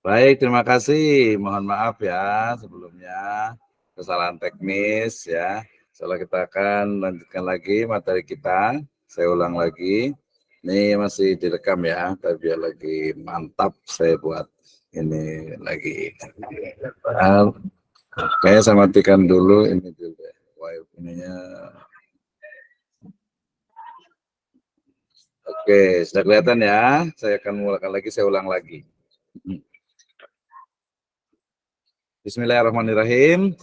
Baik, terima kasih. Mohon maaf ya sebelumnya kesalahan teknis ya. Insyaallah kita akan lanjutkan lagi materi kita. Saya ulang lagi. Ini masih direkam ya, tapi biar lagi mantap saya buat ini lagi. Kayaknya saya matikan dulu ini dulu ya. Ininya. Oke, sudah kelihatan ya. Saya akan mulakan lagi, saya ulang lagi. Bismillahirrahmanirrahim.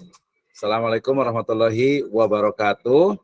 Assalamualaikum warahmatullahi wabarakatuh.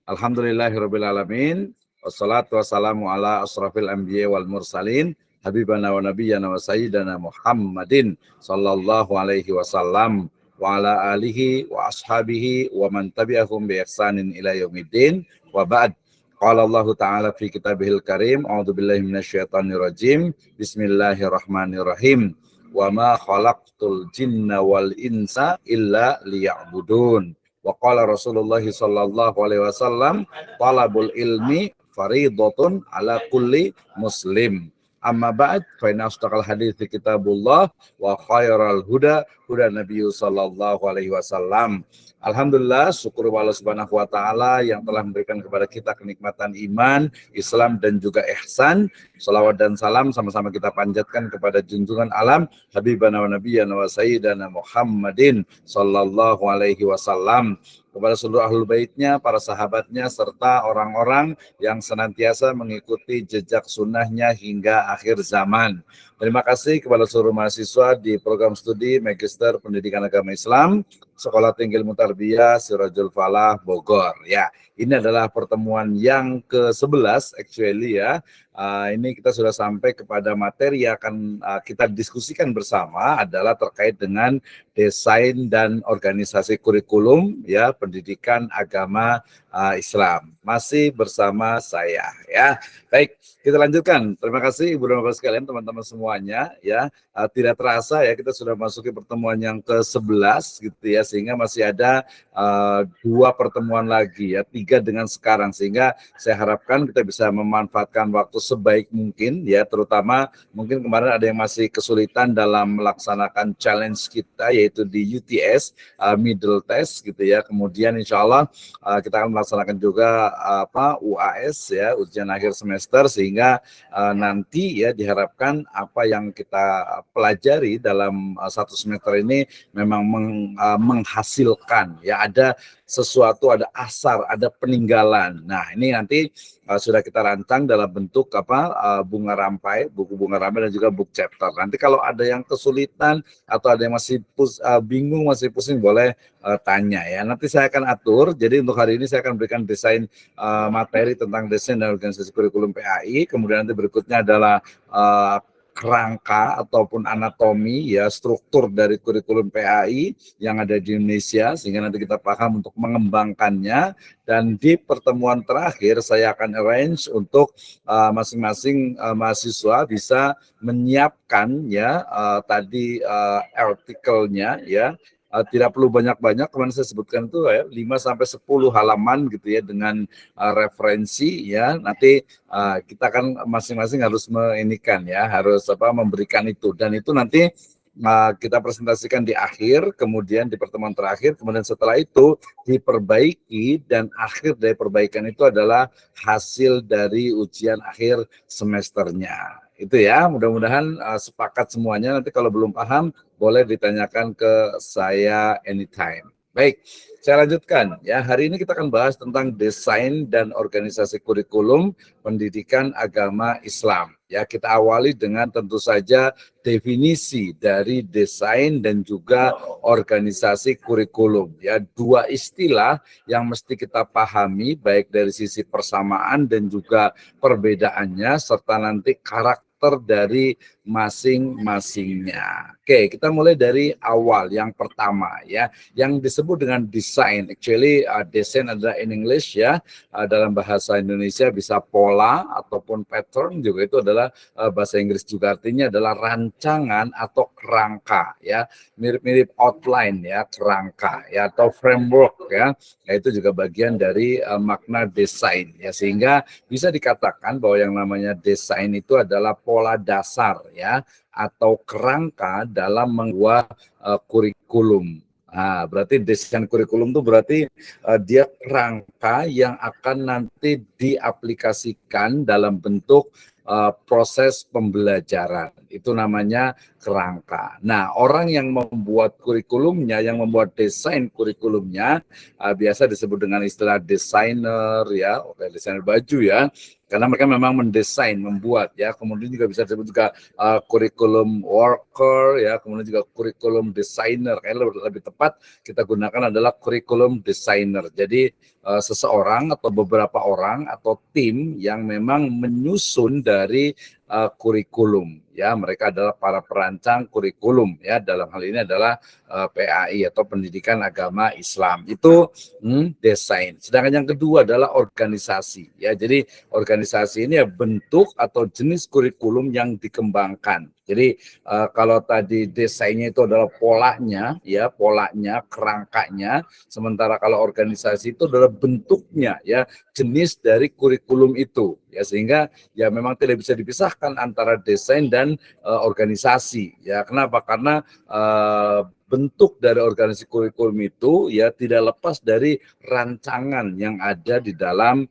Alhamdulillahirrabbilalamin. Wassalatu wassalamu ala asrafil anbiya wal mursalin. Habibana wa nabiyyana wa sayyidana Muhammadin sallallahu alaihi wasallam wa ala alihi wa ashabihi wa man tabi'ahum bi ihsanin ila yaumiddin wa ba'd. Qala Allah Ta'ala fi kitabihil karim. A'udzubillahi minasyaitonir rajim. Bismillahirrahmanirrahim. Wa ma khalaqtul jinna wal insa illa liya'budun. Wa qala Rasulullah sallallahu alaihi wasallam talabul ilmi faridatun ala kulli muslim. Amma ba'd fa inna asdaqal hadithi kitabullah wa khairal huda huda Nabi sallallahu alaihi wasallam. Alhamdulillah, syukur Allah Subhanahu wa taala yang telah memberikan kepada kita kenikmatan iman, Islam dan juga ihsan. Salawat dan salam sama-sama kita panjatkan kepada junjungan alam Habibana wa nabiyyana wa sayyidana Muhammadin sallallahu alaihi wasallam, kepada seluruh ahlul baitnya, para sahabatnya, serta orang-orang yang senantiasa mengikuti jejak sunnahnya hingga akhir zaman. Terima kasih kepada seluruh mahasiswa di program studi Magister Pendidikan Agama Islam Sekolah Tinggi Ilmu Tarbiyah Sirajul Falah Bogor. Ya, ini adalah pertemuan yang ke-11 actually ya. Ini kita sudah sampai kepada materi yang akan kita diskusikan bersama adalah terkait dengan desain dan organisasi kurikulum ya pendidikan agama Islam. Masih bersama saya ya. Baik, kita lanjutkan. Terima kasih Ibu dan Bapak sekalian, teman-teman semuanya ya. Tidak terasa ya kita sudah masuki pertemuan yang ke-11 gitu ya, sehingga masih ada 2 pertemuan lagi ya, 3 dengan sekarang, sehingga saya harapkan kita bisa memanfaatkan waktu sebaik mungkin ya, terutama mungkin kemarin ada yang masih kesulitan dalam melaksanakan challenge kita yaitu di UTS middle test gitu ya. Kemudian insya Allah kita akan melaksanakan juga UAS ya, ujian akhir semester, sehingga nanti ya diharapkan apa yang kita pelajari dalam satu semester ini memang menghasilkan ya, ada sesuatu, ada asar, ada peninggalan. Nah, ini nanti sudah kita rancang dalam bentuk bunga rampai, buku bunga rampai dan juga book chapter. Nanti kalau ada yang kesulitan atau ada yang masih bingung, masih pusing, boleh tanya ya. Nanti saya akan atur. Jadi untuk hari ini saya akan berikan desain materi tentang desain dan organisasi kurikulum PAI. Kemudian nanti berikutnya adalah kerangka ataupun anatomi ya, struktur dari kurikulum PAI yang ada di Indonesia, sehingga nanti kita paham untuk mengembangkannya. Dan di pertemuan terakhir saya akan arrange untuk masing-masing mahasiswa bisa menyiapkan ya tadi artikelnya ya. Tidak perlu banyak-banyak, kemarin saya sebutkan itu ya 5-10 halaman gitu ya, dengan referensi ya. Nanti kita kan masing-masing harus menginikan ya, harus memberikan itu, dan itu nanti kita presentasikan di akhir, kemudian di pertemuan terakhir, kemudian setelah itu diperbaiki, dan akhir dari perbaikan itu adalah hasil dari ujian akhir semesternya. Itu ya, mudah-mudahan sepakat semuanya. Nanti kalau belum paham boleh ditanyakan ke saya anytime. Baik, saya lanjutkan ya. Hari ini kita akan bahas tentang desain dan organisasi kurikulum pendidikan agama Islam. Ya, kita awali dengan tentu saja definisi dari desain dan juga organisasi kurikulum. Ya, 2 istilah yang mesti kita pahami baik dari sisi persamaan dan juga perbedaannya, serta nanti karakter dari masing-masingnya. Oke, kita mulai dari awal. Yang pertama ya, yang disebut dengan desain. Actually desain adalah in English ya, dalam bahasa Indonesia bisa pola ataupun pattern, juga itu adalah bahasa Inggris juga, artinya adalah rancangan atau kerangka ya, mirip-mirip outline ya, kerangka ya, atau framework ya. Nah, itu juga bagian dari makna desain ya, sehingga bisa dikatakan bahwa yang namanya desain itu adalah pola dasar ya, atau kerangka dalam membuat kurikulum. Nah, berarti desain kurikulum itu berarti dia kerangka yang akan nanti diaplikasikan dalam bentuk proses pembelajaran. Itu namanya kerangka. Nah, orang yang membuat kurikulumnya, yang membuat desain kurikulumnya, biasa disebut dengan istilah desainer ya, desainer baju ya, karena mereka memang mendesain, membuat ya. Kemudian juga bisa disebut juga kurikulum worker ya, kemudian juga kurikulum designer. Kayaknya lebih tepat kita gunakan adalah kurikulum designer. Jadi seseorang atau beberapa orang atau tim yang memang menyusun dari kurikulum ya, mereka adalah para perancang kurikulum ya, dalam hal ini adalah PAI atau Pendidikan Agama Islam. Itu desain. Sedangkan yang kedua adalah organisasi ya. Jadi organisasi ini ya bentuk atau jenis kurikulum yang dikembangkan. Jadi kalau tadi desainnya itu adalah polanya ya, polanya, kerangkanya, sementara kalau organisasi itu adalah bentuknya ya, jenis dari kurikulum itu ya, sehingga ya memang tidak bisa dipisahkan antara desain dan organisasi ya. Kenapa? Karena bentuk dari organisasi kurikulum itu ya tidak lepas dari rancangan yang ada di dalam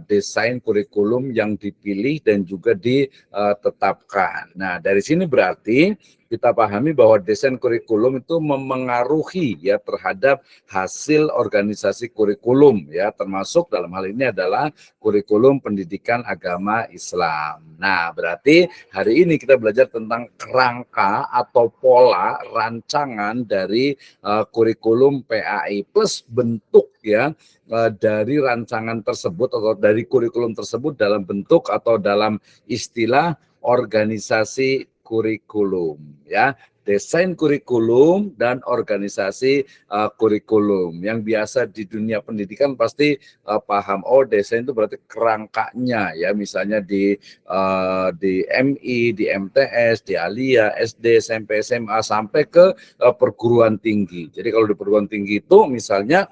desain kurikulum yang dipilih dan juga ditetapkan. Nah, dari sini berarti kita pahami bahwa desain kurikulum itu memengaruhi ya terhadap hasil organisasi kurikulum ya, termasuk dalam hal ini adalah kurikulum pendidikan agama Islam. Nah, berarti hari ini kita belajar tentang kerangka atau pola rancangan dari kurikulum PAI plus bentuk ya dari rancangan tersebut atau dari kurikulum tersebut dalam bentuk atau dalam istilah organisasi kurikulum ya. Desain kurikulum dan organisasi kurikulum. Yang biasa di dunia pendidikan pasti paham, oh desain itu berarti kerangkanya ya, misalnya di MI, di MTS, di Alia, SD, SMP, SMA sampai ke perguruan tinggi. Jadi kalau di perguruan tinggi itu misalnya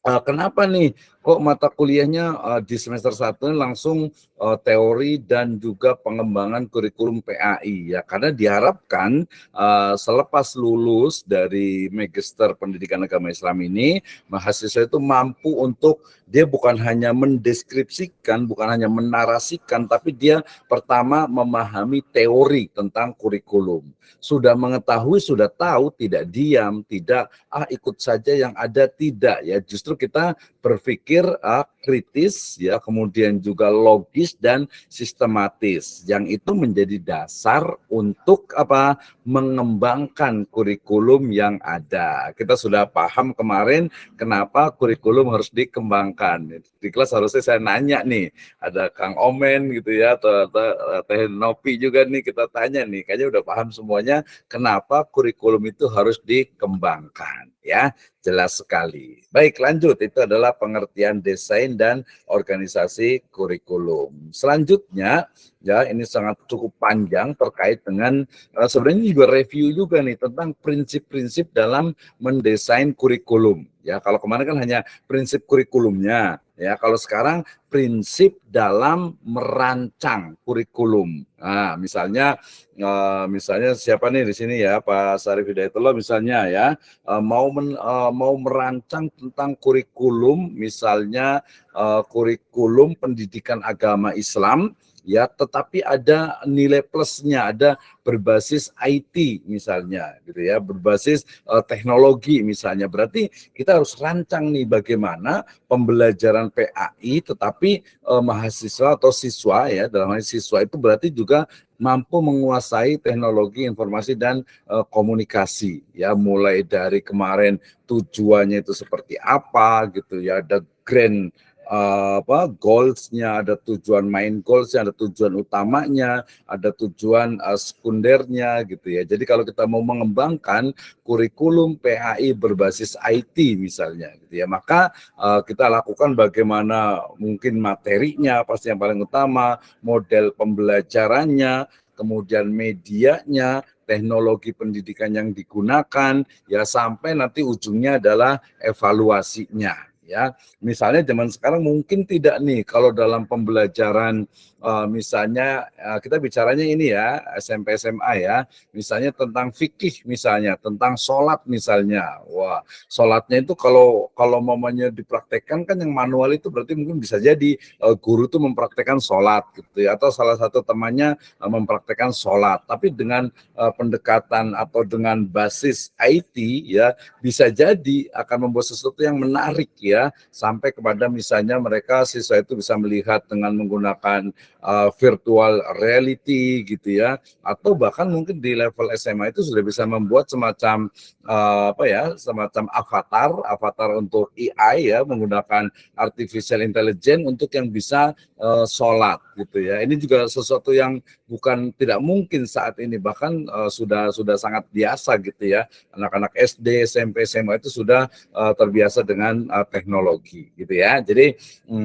kenapa nih kok mata kuliahnya di semester 1 langsung teori dan juga pengembangan kurikulum PAI ya, karena diharapkan selepas lulus dari Magister Pendidikan Agama Islam ini, mahasiswa itu mampu untuk dia bukan hanya mendeskripsikan, bukan hanya menarasikan, tapi dia pertama memahami teori tentang kurikulum. Sudah mengetahui, sudah tahu, tidak diam, tidak ikut saja yang ada, tidak ya. Justru kita berpikir kritis ya, kemudian juga logis dan sistematis, yang itu menjadi dasar untuk mengembangkan kurikulum yang ada. Kita sudah paham kemarin kenapa kurikulum harus dikembangkan. Di kelas harusnya saya nanya nih, ada Kang Omen gitu ya, atau Teh Nopi juga nih, kita tanya nih, kayaknya udah paham semuanya kenapa kurikulum itu harus dikembangkan ya. Jelas sekali. Baik, lanjut. Itu adalah pengertian desain dan organisasi kurikulum. Selanjutnya, ya ini sangat cukup panjang terkait dengan sebenarnya juga review juga nih tentang prinsip-prinsip dalam mendesain kurikulum. Ya, kalau kemarin kan hanya prinsip kurikulumnya. Ya, kalau sekarang prinsip dalam merancang kurikulum. Nah, misalnya siapa nih di sini ya, Pak Sarif Hidayatullah misalnya ya, mau merancang tentang kurikulum, misalnya kurikulum pendidikan agama Islam ya, tetapi ada nilai plusnya, ada berbasis IT misalnya gitu ya, berbasis teknologi misalnya. Berarti kita harus rancang nih bagaimana pembelajaran PAI tetapi mahasiswa atau siswa ya, dalam hal siswa itu berarti juga mampu menguasai teknologi informasi dan komunikasi ya, mulai dari kemarin tujuannya itu seperti apa gitu ya, ada grand goals-nya, ada tujuan main goals-nya, ada tujuan utamanya, ada tujuan sekundernya gitu ya. Jadi kalau kita mau mengembangkan kurikulum PAI berbasis IT misalnya gitu ya, maka kita lakukan bagaimana mungkin materinya pasti yang paling utama, model pembelajarannya, kemudian medianya, teknologi pendidikan yang digunakan, ya sampai nanti ujungnya adalah evaluasinya. ya. Misalnya zaman sekarang mungkin tidak nih kalau dalam pembelajaran misalnya kita bicaranya ini ya SMP SMA ya, misalnya tentang fikih misalnya, tentang sholat misalnya. Wah, sholatnya itu kalau mamanya dipraktekkan kan yang manual itu berarti mungkin bisa jadi guru itu mempraktekkan sholat gitu ya, atau salah satu temannya mempraktekkan sholat, tapi dengan pendekatan atau dengan basis IT ya, bisa jadi akan membuat sesuatu yang menarik ya, sampai kepada misalnya mereka siswa itu bisa melihat dengan menggunakan virtual reality gitu ya, atau bahkan mungkin di level SMA itu sudah bisa membuat semacam semacam avatar untuk AI ya, menggunakan artificial intelligence untuk yang bisa sholat gitu ya. Ini juga sesuatu yang bukan tidak mungkin saat ini, bahkan sudah sangat biasa gitu ya. Anak-anak SD, SMP, SMA itu sudah terbiasa dengan teknologi gitu ya. Jadi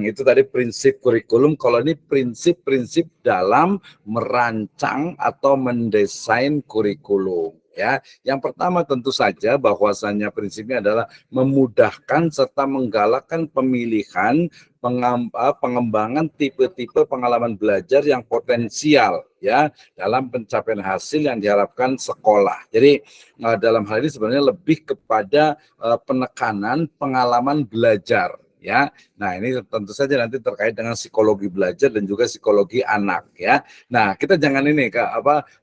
itu tadi prinsip kurikulum. Kalau ini prinsip-prinsip dalam merancang atau mendesain kurikulum. Ya, yang pertama tentu saja bahwasannya prinsipnya adalah memudahkan serta menggalakkan pemilihan pengembangan tipe-tipe pengalaman belajar yang potensial ya dalam pencapaian hasil yang diharapkan sekolah. Jadi dalam hal ini sebenarnya lebih kepada penekanan pengalaman belajar ya. Nah, ini tentu saja nanti terkait dengan psikologi belajar dan juga psikologi anak ya. Nah, kita jangan ini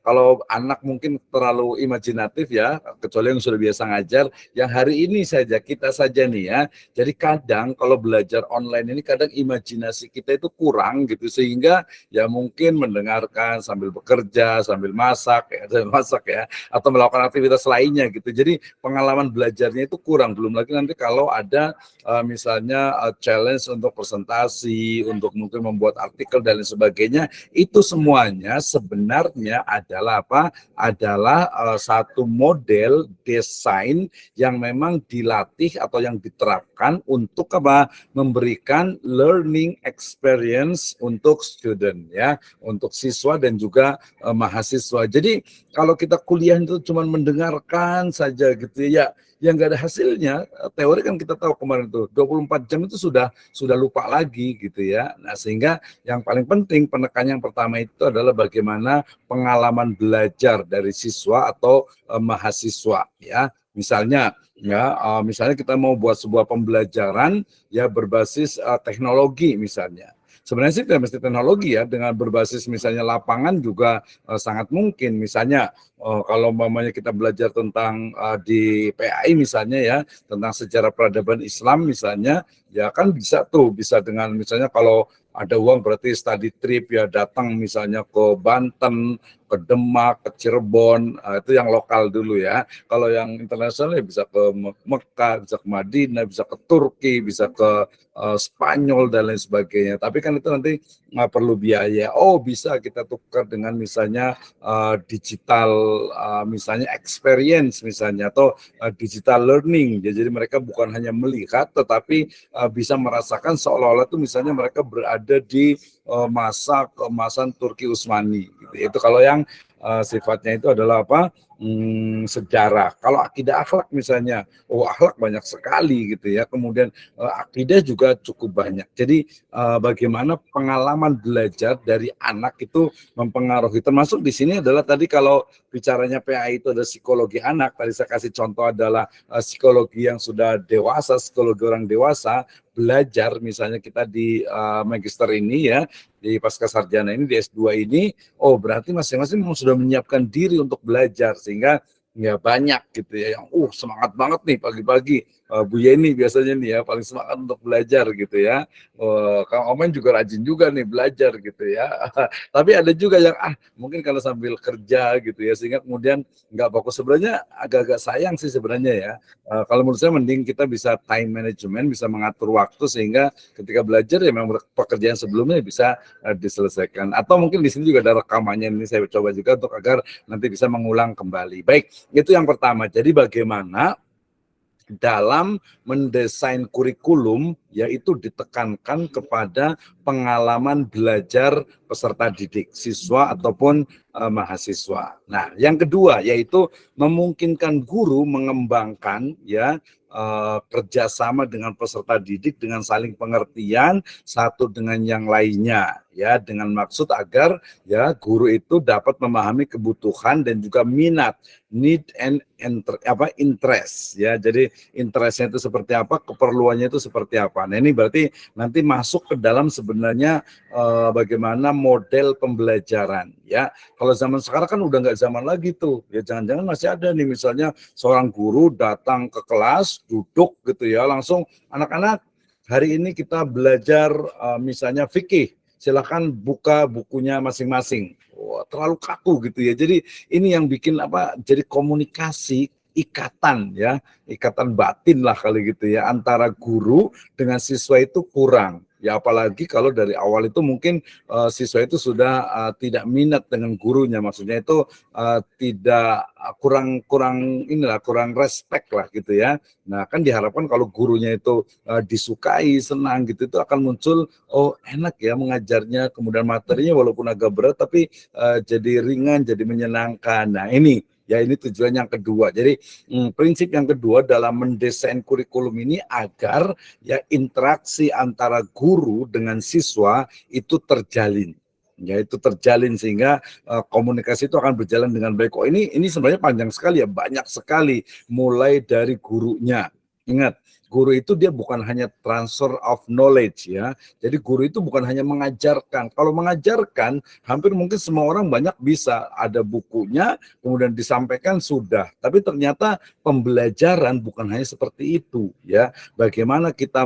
kalau anak mungkin terlalu imajinatif ya, kecuali yang sudah biasa ngajar, yang hari ini saja kita saja nih ya. Jadi kadang kalau belajar online ini kadang imajinasi kita itu kurang gitu, sehingga ya mungkin mendengarkan sambil bekerja, sambil masak ya, atau melakukan aktivitas lainnya gitu. Jadi pengalaman belajarnya itu kurang, belum lagi nanti kalau ada misalnya challenge untuk presentasi, untuk mungkin membuat artikel dan lain sebagainya, itu semuanya sebenarnya adalah adalah satu model desain yang memang dilatih atau yang diterapkan untuk memberikan learning experience untuk student ya, untuk siswa dan juga mahasiswa. Jadi kalau kita kuliah itu cuma mendengarkan saja gitu ya, yang nggak ada hasilnya, teori kan kita tahu kemarin tuh 24 jam itu sudah lupa lagi gitu ya. Nah, sehingga yang paling penting penekanan yang pertama itu adalah bagaimana pengalaman belajar dari siswa atau mahasiswa ya. Misalnya kita mau buat sebuah pembelajaran ya berbasis teknologi misalnya. Sebenarnya sih tidak mesti teknologi ya, dengan berbasis misalnya lapangan juga sangat mungkin. Misalnya kalau mamanya kita belajar tentang di PAI misalnya ya, tentang sejarah peradaban Islam misalnya, ya kan bisa dengan misalnya kalau ada uang berarti study trip ya, datang misalnya ke Banten, ke Demak, ke Cirebon, itu yang lokal dulu ya. Kalau yang internasional ya bisa ke Mekah, bisa ke Madinah, bisa ke Turki, bisa ke Spanyol dan lain sebagainya. Tapi kan itu nanti perlu biaya. Oh, bisa kita tukar dengan misalnya digital, misalnya experience misalnya, atau digital learning. Jadi mereka bukan hanya melihat, tetapi bisa merasakan seolah-olah itu misalnya mereka berada di masa keemasan Turki Utsmani. Gitu. Itu kalau yang sifatnya itu adalah sejarah. Kalau akidah akhlak misalnya, akhlak banyak sekali gitu ya. Kemudian akidah juga cukup banyak. Jadi bagaimana pengalaman belajar dari anak itu mempengaruhi. Termasuk di sini adalah tadi kalau bicaranya PAI itu ada psikologi anak. Tadi saya kasih contoh adalah psikologi yang sudah dewasa, psikologi orang dewasa belajar. Misalnya kita di magister ini ya, di pasca sarjana ini, di S2 ini, berarti masing-masing sudah menyiapkan diri untuk belajar, sehingga ya banyak gitu ya yang semangat banget nih pagi-pagi. Bu Yeni biasanya nih ya paling semangat untuk belajar gitu ya. Kang Omen juga rajin juga nih belajar gitu ya. Tapi ada juga yang mungkin kalau sambil kerja gitu ya, sehingga kemudian nggak fokus. Sebenarnya agak-agak sayang sih sebenarnya ya. Kalau menurut saya mending kita bisa time management, bisa mengatur waktu sehingga ketika belajar ya memang pekerjaan sebelumnya bisa diselesaikan. Atau mungkin di sini juga ada rekamannya, ini saya coba juga untuk agar nanti bisa mengulang kembali. Baik, itu yang pertama. Jadi bagaimana dalam mendesain kurikulum yaitu ditekankan kepada pengalaman belajar peserta didik, siswa ataupun mahasiswa. Nah, yang kedua yaitu memungkinkan guru mengembangkan ya kerjasama dengan peserta didik dengan saling pengertian satu dengan yang lainnya, ya, dengan maksud agar ya guru itu dapat memahami kebutuhan dan juga minat, need and interest, ya. Jadi interestnya itu seperti apa, keperluannya itu seperti apa. Nah, ini berarti nanti masuk ke dalam sebenarnya bagaimana model pembelajaran, ya. Kalau zaman sekarang kan udah nggak zaman lagi tuh, ya, jangan-jangan masih ada nih misalnya seorang guru datang ke kelas, duduk gitu ya, langsung anak-anak hari ini kita belajar misalnya fikih, silakan buka bukunya masing-masing. Wah, terlalu kaku gitu ya. Jadi ini yang bikin apa? Jadi komunikasi ikatan ya, ikatan batin lah kali gitu ya antara guru dengan siswa itu kurang. Ya apalagi kalau dari awal itu mungkin siswa itu sudah tidak minat dengan gurunya, maksudnya itu tidak kurang respect lah gitu ya. Nah kan diharapkan kalau gurunya itu disukai, senang gitu, itu akan muncul oh enak ya mengajarnya, kemudian materinya walaupun agak berat tapi jadi ringan, jadi menyenangkan. Nah ini ya ini tujuan yang kedua. Jadi prinsip yang kedua dalam mendesain kurikulum ini agar ya interaksi antara guru dengan siswa itu terjalin. Ya itu terjalin sehingga komunikasi itu akan berjalan dengan baik. Oh ini sebenarnya panjang sekali ya, banyak sekali mulai dari gurunya. Ingat, guru itu dia bukan hanya transfer of knowledge ya. Jadi guru itu bukan hanya mengajarkan. Kalau mengajarkan, hampir mungkin semua orang banyak bisa. Ada bukunya, kemudian disampaikan sudah. Tapi ternyata pembelajaran bukan hanya seperti itu ya. Bagaimana kita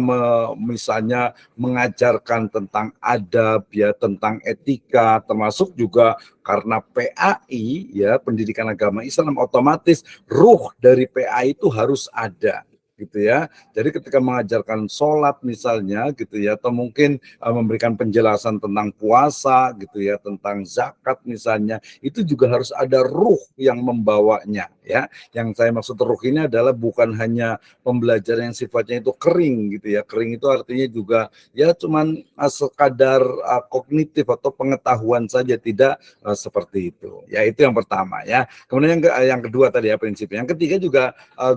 misalnya mengajarkan tentang adab ya, tentang etika, termasuk juga karena PAI ya, pendidikan agama Islam, otomatis ruh dari PAI itu harus ada gitu ya. Jadi ketika mengajarkan sholat misalnya gitu ya, atau mungkin memberikan penjelasan tentang puasa gitu ya, tentang zakat misalnya, itu juga harus ada ruh yang membawanya ya. Yang saya maksud ruh ini adalah bukan hanya pembelajaran yang sifatnya itu kering gitu ya. Kering itu artinya juga ya cuman sekadar kognitif atau pengetahuan saja, tidak seperti itu. Ya itu yang pertama ya. Kemudian yang kedua tadi ya prinsipnya. Yang ketiga juga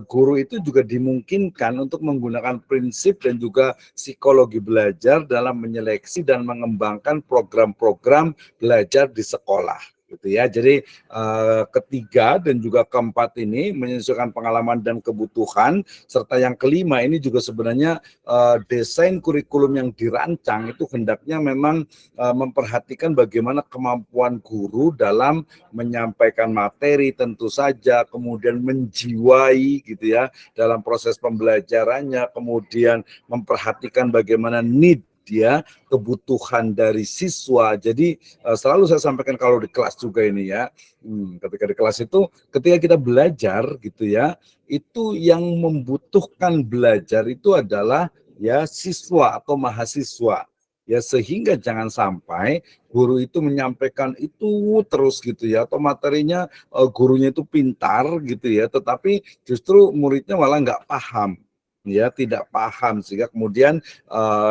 guru itu juga dimungkinkan untuk menggunakan prinsip dan juga psikologi belajar dalam menyeleksi dan mengembangkan program-program belajar di sekolah gitu ya. Jadi ketiga dan juga keempat ini menyesuaikan pengalaman dan kebutuhan, serta yang kelima ini juga sebenarnya desain kurikulum yang dirancang itu hendaknya memang memperhatikan bagaimana kemampuan guru dalam menyampaikan materi tentu saja, kemudian menjiwai gitu ya dalam proses pembelajarannya, kemudian memperhatikan bagaimana need ya, kebutuhan dari siswa. Jadi selalu saya sampaikan kalau di kelas juga ini ya, ketika di kelas itu ketika kita belajar gitu ya, itu yang membutuhkan belajar itu adalah ya siswa atau mahasiswa. Ya sehingga jangan sampai guru itu menyampaikan itu terus gitu ya, atau materinya gurunya itu pintar gitu ya, tetapi justru muridnya malah nggak paham ya, tidak paham, sehingga kemudian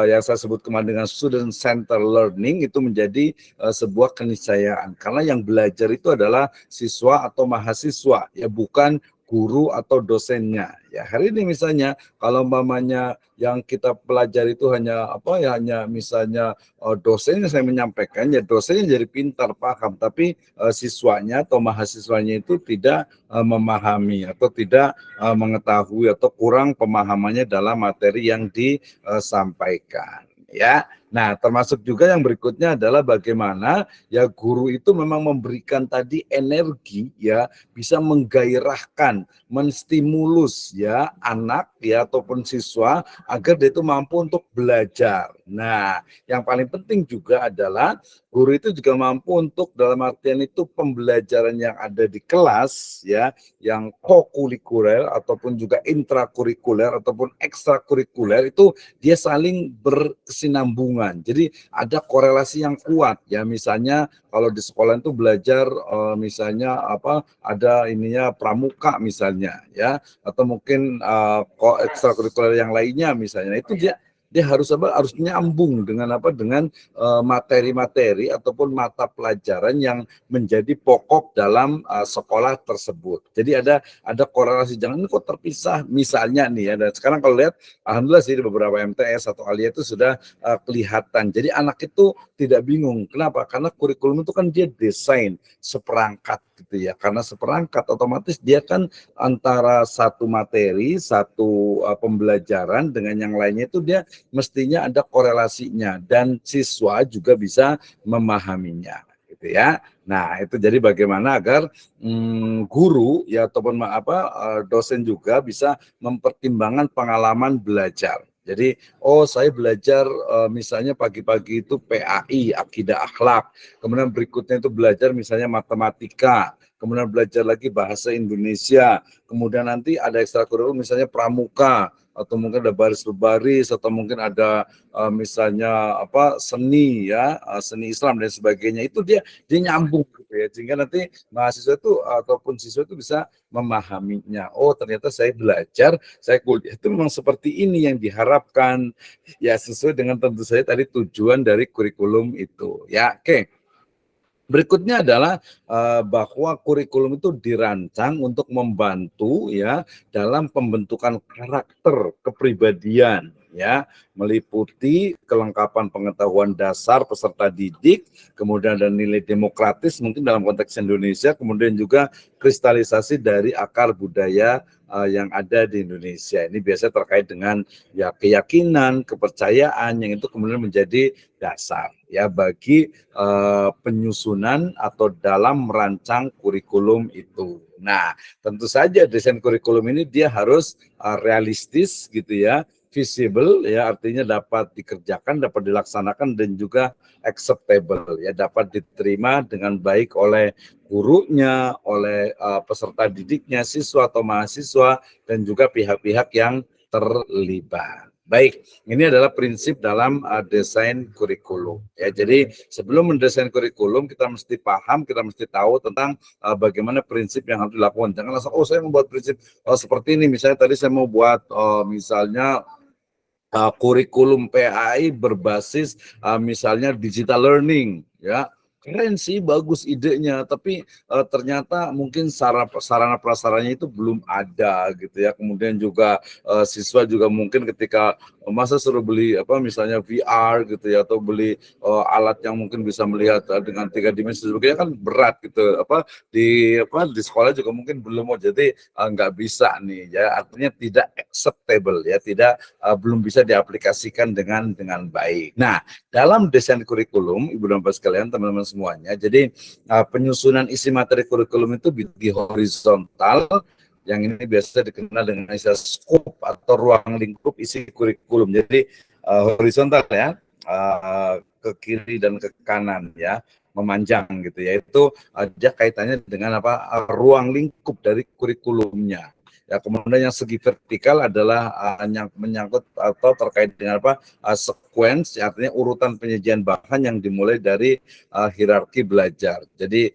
yang saya sebut kemarin dengan student center learning itu menjadi sebuah keniscayaan, karena yang belajar itu adalah siswa atau mahasiswa ya, bukan guru atau dosennya ya. Hari ini misalnya kalau umpamanya yang kita pelajari itu hanya apa ya, hanya misalnya dosennya saya menyampaikan ya, dosennya jadi pintar paham, tapi siswanya atau mahasiswanya itu tidak memahami atau tidak mengetahui atau kurang pemahamannya dalam materi yang disampaikan ya. Nah, termasuk juga yang berikutnya adalah bagaimana ya guru itu memang memberikan tadi energi ya, bisa menggairahkan, menstimulus ya anak ya ataupun siswa agar dia itu mampu untuk belajar. Nah, yang paling penting juga adalah guru itu juga mampu untuk dalam artian itu pembelajaran yang ada di kelas ya, yang kokurikuler ataupun juga intrakurikuler ataupun ekstrakurikuler itu dia saling berkesinambungan. Jadi ada korelasi yang kuat ya, misalnya kalau di sekolah itu belajar misalnya apa, ada ininya pramuka misalnya ya, atau mungkin ekstrakurikuler yang lainnya misalnya, itu dia dia harus apa? Harus nyambung dengan apa? Dengan materi-materi ataupun mata pelajaran yang menjadi pokok dalam sekolah tersebut. Jadi ada korelasi, jangan ini kok terpisah misalnya nih ya. Dan sekarang kalau lihat alhamdulillah sih di beberapa MTS atau Alia itu sudah kelihatan. Jadi anak itu tidak bingung. Kenapa? Karena kurikulum itu kan dia desain seperangkat gitu ya. Karena seperangkat otomatis dia kan antara satu materi, satu pembelajaran dengan yang lainnya itu dia mestinya ada korelasinya dan siswa juga bisa memahaminya gitu ya. Nah, itu jadi bagaimana agar guru ya ataupun dosen juga bisa mempertimbangkan pengalaman belajar. Jadi, oh saya belajar misalnya pagi-pagi itu PAI, akidah akhlak. Kemudian berikutnya itu belajar misalnya matematika. Kemudian belajar lagi bahasa Indonesia. Kemudian nanti ada ekstrakurikuler misalnya pramuka atau mungkin ada baris berbaris atau mungkin ada misalnya seni ya, seni Islam dan sebagainya. Itu dia nyambung gitu ya. Sehingga nanti mahasiswa itu ataupun siswa itu bisa memahaminya. Oh, ternyata saya belajar, saya kuliah itu memang seperti ini yang diharapkan. Ya, sesuai dengan tentu saja tadi tujuan dari kurikulum itu. Ya, oke. Berikutnya adalah bahwa kurikulum itu dirancang untuk membantu ya dalam pembentukan karakter kepribadian ya, meliputi kelengkapan pengetahuan dasar peserta didik, kemudian ada nilai demokratis mungkin dalam konteks Indonesia, kemudian juga kristalisasi dari akar budaya yang ada di Indonesia. Ini biasanya terkait dengan ya keyakinan, kepercayaan yang itu kemudian menjadi dasar ya bagi penyusunan atau dalam merancang kurikulum itu. Nah, tentu saja desain kurikulum ini dia harus realistis gitu ya, visible ya, artinya dapat dikerjakan, dapat dilaksanakan dan juga acceptable ya, dapat diterima dengan baik oleh gurunya, oleh peserta didiknya, siswa atau mahasiswa dan juga pihak-pihak yang terlibat. Baik, ini adalah prinsip dalam desain kurikulum. Ya, jadi sebelum mendesain kurikulum kita mesti paham, kita mesti tahu tentang bagaimana prinsip yang harus dilakukan. Jangan langsung, oh saya membuat prinsip seperti ini. Misalnya tadi saya mau buat misalnya kurikulum PAI berbasis misalnya digital learning, ya. Keren sih, bagus idenya, tapi ternyata mungkin sarana prasarannya itu belum ada gitu ya. Kemudian juga siswa juga mungkin ketika masa suruh beli misalnya VR gitu ya, atau beli alat yang mungkin bisa melihat dengan 3 dimensi sebagainya, kan berat gitu. Di sekolah juga mungkin belum mau, jadi nggak bisa nih ya, artinya tidak acceptable ya, tidak belum bisa diaplikasikan dengan baik. Nah, dalam desain kurikulum, Ibu dan Bapak sekalian, teman-teman semuanya, jadi penyusunan isi materi kurikulum itu di horizontal, yang ini biasa dikenal dengan istilah scope atau ruang lingkup isi kurikulum. Jadi horizontal ya, ke kiri dan ke kanan ya, memanjang gitu ya. Itu ada kaitannya dengan ruang lingkup dari kurikulumnya. Ya, kemudian yang segi vertikal adalah yang menyangkut atau terkait dengan sequence, artinya urutan penyajian bahan yang dimulai dari hierarki belajar. Jadi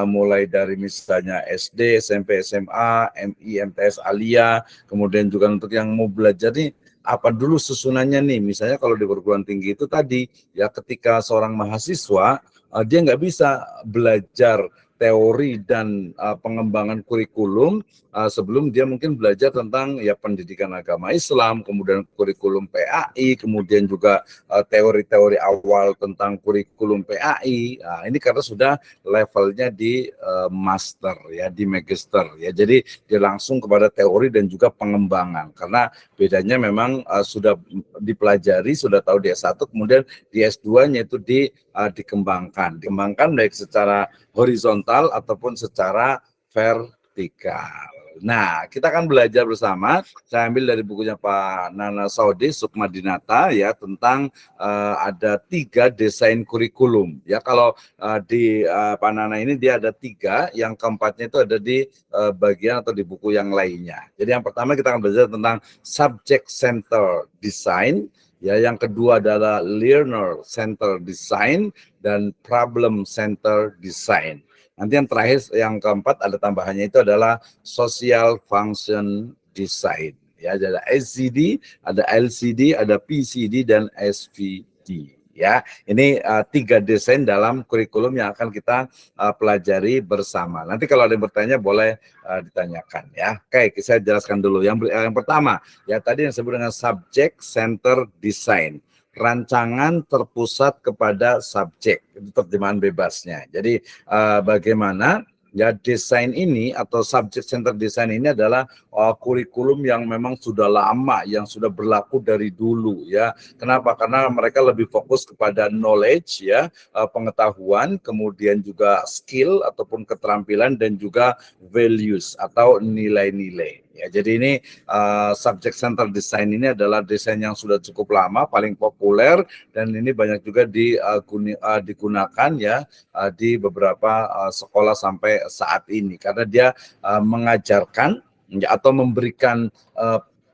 mulai dari misalnya SD, SMP, SMA, MI, MTS, Alia, kemudian juga untuk yang mau belajar nih apa dulu susunannya nih. Misalnya kalau di perguruan tinggi itu tadi ya, ketika seorang mahasiswa dia nggak bisa belajar teori dan pengembangan kurikulum sebelum dia mungkin belajar tentang ya pendidikan agama Islam, kemudian kurikulum PAI, kemudian juga teori-teori awal tentang kurikulum PAI. Nah, ini karena sudah levelnya di master ya, di magister ya. Jadi dia langsung kepada teori dan juga pengembangan, karena bedanya memang sudah dipelajari, sudah tahu di S1, kemudian di S2-nya itu dikembangkan baik secara horizontal ataupun secara vertikal. Nah, kita akan belajar bersama. Saya ambil dari bukunya Pak Nana Saudi Sukmadinata ya, tentang ada 3 desain kurikulum. Ya, kalau di Pak Nana ini dia ada 3, yang keempatnya itu ada di bagian atau di buku yang lainnya. Jadi yang pertama kita akan belajar tentang subject center design. Ya, yang kedua adalah learner center design dan problem center design. Nanti yang terakhir, yang keempat ada tambahannya itu adalah social function design. Ya, ada SCD, ada LCD, ada PCD dan SVD. Ya, ini 3 desain dalam kurikulum yang akan kita pelajari bersama. Nanti kalau ada yang bertanya boleh ditanyakan ya. Oke, saya jelaskan dulu. Yang pertama, ya tadi yang disebut dengan subject center design. Rancangan terpusat kepada subjek, itu terjemahan bebasnya. Jadi bagaimana ya desain ini atau subject center design ini adalah kurikulum yang memang sudah lama, yang sudah berlaku dari dulu ya. Kenapa? Karena mereka lebih fokus kepada knowledge ya, pengetahuan, kemudian juga skill ataupun keterampilan dan juga values atau nilai-nilai. Ya, jadi ini subject center design ini adalah desain yang sudah cukup lama, paling populer dan ini banyak juga digunakan ya di beberapa sekolah sampai saat ini karena dia mengajarkan ya, atau memberikan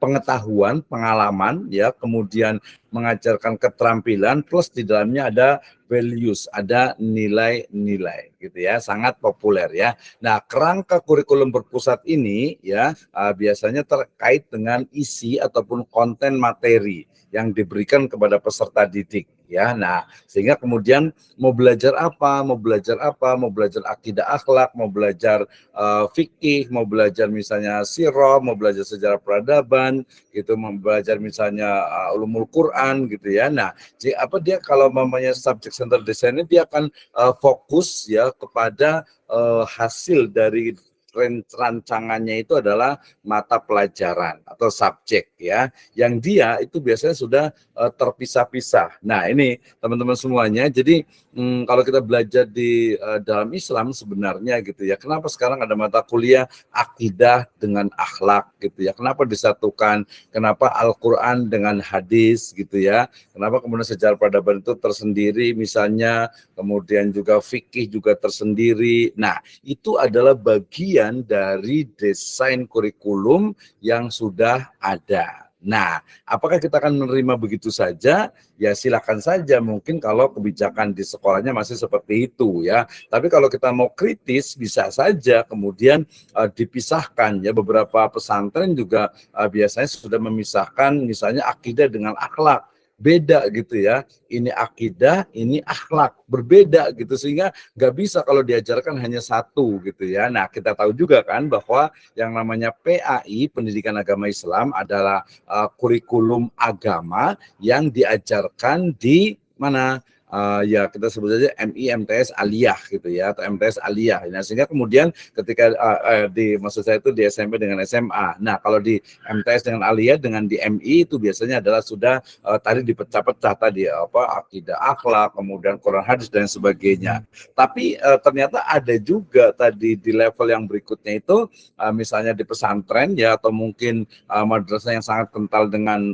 pengetahuan, pengalaman ya, kemudian mengajarkan keterampilan plus di dalamnya ada values, ada nilai-nilai gitu ya, sangat populer ya. Nah, kerangka kurikulum berpusat ini ya biasanya terkait dengan isi ataupun konten materi yang diberikan kepada peserta didik ya. Nah, sehingga kemudian mau belajar apa, mau belajar akidah akhlak, mau belajar fikih, mau belajar misalnya sirah, mau belajar sejarah peradaban, gitu, mau belajar misalnya ulumul Quran gitu ya. Nah, dia kalau namanya subject center design ini dia akan fokus ya kepada hasil dari rancangannya itu adalah mata pelajaran atau subjek ya, yang dia itu biasanya sudah terpisah-pisah. Nah ini teman-teman semuanya, jadi kalau kita belajar di dalam Islam sebenarnya gitu ya, kenapa sekarang ada mata kuliah akidah dengan akhlak gitu ya, kenapa disatukan, kenapa Al-Quran dengan hadis gitu ya, kenapa kemudian sejarah peradaban itu tersendiri misalnya, kemudian juga fikih juga tersendiri. Nah itu adalah bagian dari desain kurikulum yang sudah ada. Nah, apakah kita akan menerima begitu saja? Ya silakan saja, mungkin kalau kebijakan di sekolahnya masih seperti itu ya. Tapi kalau kita mau kritis bisa saja kemudian dipisahkan ya. Beberapa pesantren juga biasanya sudah memisahkan misalnya akidah dengan akhlak. Beda gitu ya, ini akidah, ini akhlak, berbeda gitu, sehingga nggak bisa kalau diajarkan hanya satu gitu ya. Nah kita tahu juga kan bahwa yang namanya PAI, Pendidikan Agama Islam, adalah kurikulum agama yang diajarkan di mana? Ya kita sebut saja MI MTS Aliyah gitu ya, atau MTS Aliyah. Nah sehingga kemudian ketika maksud saya itu di SMP dengan SMA. Nah kalau di MTS dengan Aliyah dengan di MI itu biasanya adalah sudah tadi dipecah-pecah tadi apa akidah akhlak, kemudian Quran hadis dan sebagainya. Tapi ternyata ada juga tadi di level yang berikutnya itu misalnya di pesantren ya, atau mungkin madrasah yang sangat kental dengan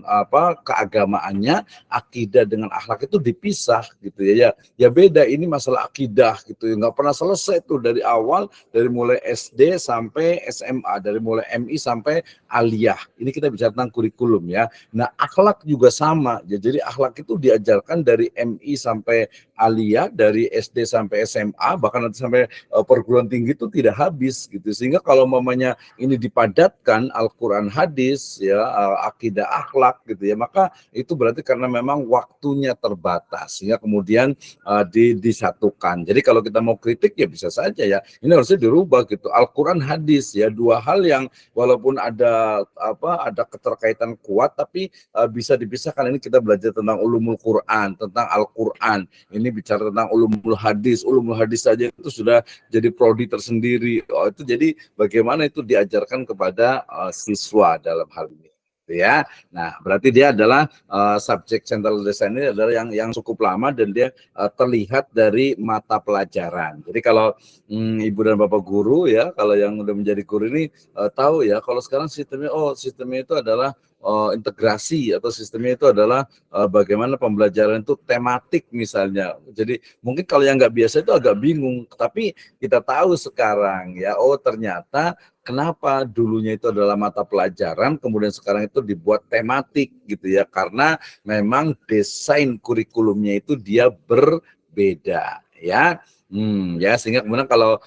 keagamaannya, akidah dengan akhlak itu dipisah gitu ya. Ya beda, ini masalah akidah gitu ya, nggak pernah selesai tuh dari awal, dari mulai SD sampai SMA, dari mulai MI sampai Aliyah. Ini kita bicara tentang kurikulum ya. Nah akhlak juga sama ya, jadi akhlak itu diajarkan dari MI sampai Aliyah, dari SD sampai SMA, bahkan nanti sampai perguruan tinggi itu tidak habis gitu. Sehingga kalau mamanya ini dipadatkan Al-Quran hadis ya, akidah akhlak gitu ya, maka itu berarti karena memang waktunya terbatas, sehingga kemudian disatukan. Jadi kalau kita mau kritik ya bisa saja ya, ini harusnya dirubah gitu. Al-Quran hadis ya, dua hal yang walaupun ada keterkaitan kuat tapi bisa dipisahkan. Ini kita belajar tentang ulumul Quran, tentang Al-Quran, ini bicara tentang ulumul hadis saja itu sudah jadi prodi tersendiri. Itu jadi bagaimana itu diajarkan kepada siswa dalam hal ini ya. Nah, berarti dia adalah subject central design ini adalah yang cukup lama dan dia terlihat dari mata pelajaran. Jadi kalau Ibu dan Bapak guru ya, kalau yang udah menjadi guru ini tahu ya, kalau sekarang sistemnya itu adalah integrasi, atau sistemnya itu adalah bagaimana pembelajaran itu tematik misalnya. Jadi mungkin kalau yang nggak biasa itu agak bingung, tapi kita tahu sekarang ya, ternyata kenapa dulunya itu adalah mata pelajaran, kemudian sekarang itu dibuat tematik gitu ya, karena memang desain kurikulumnya itu dia berbeda ya. Ya, sehingga kemudian kalau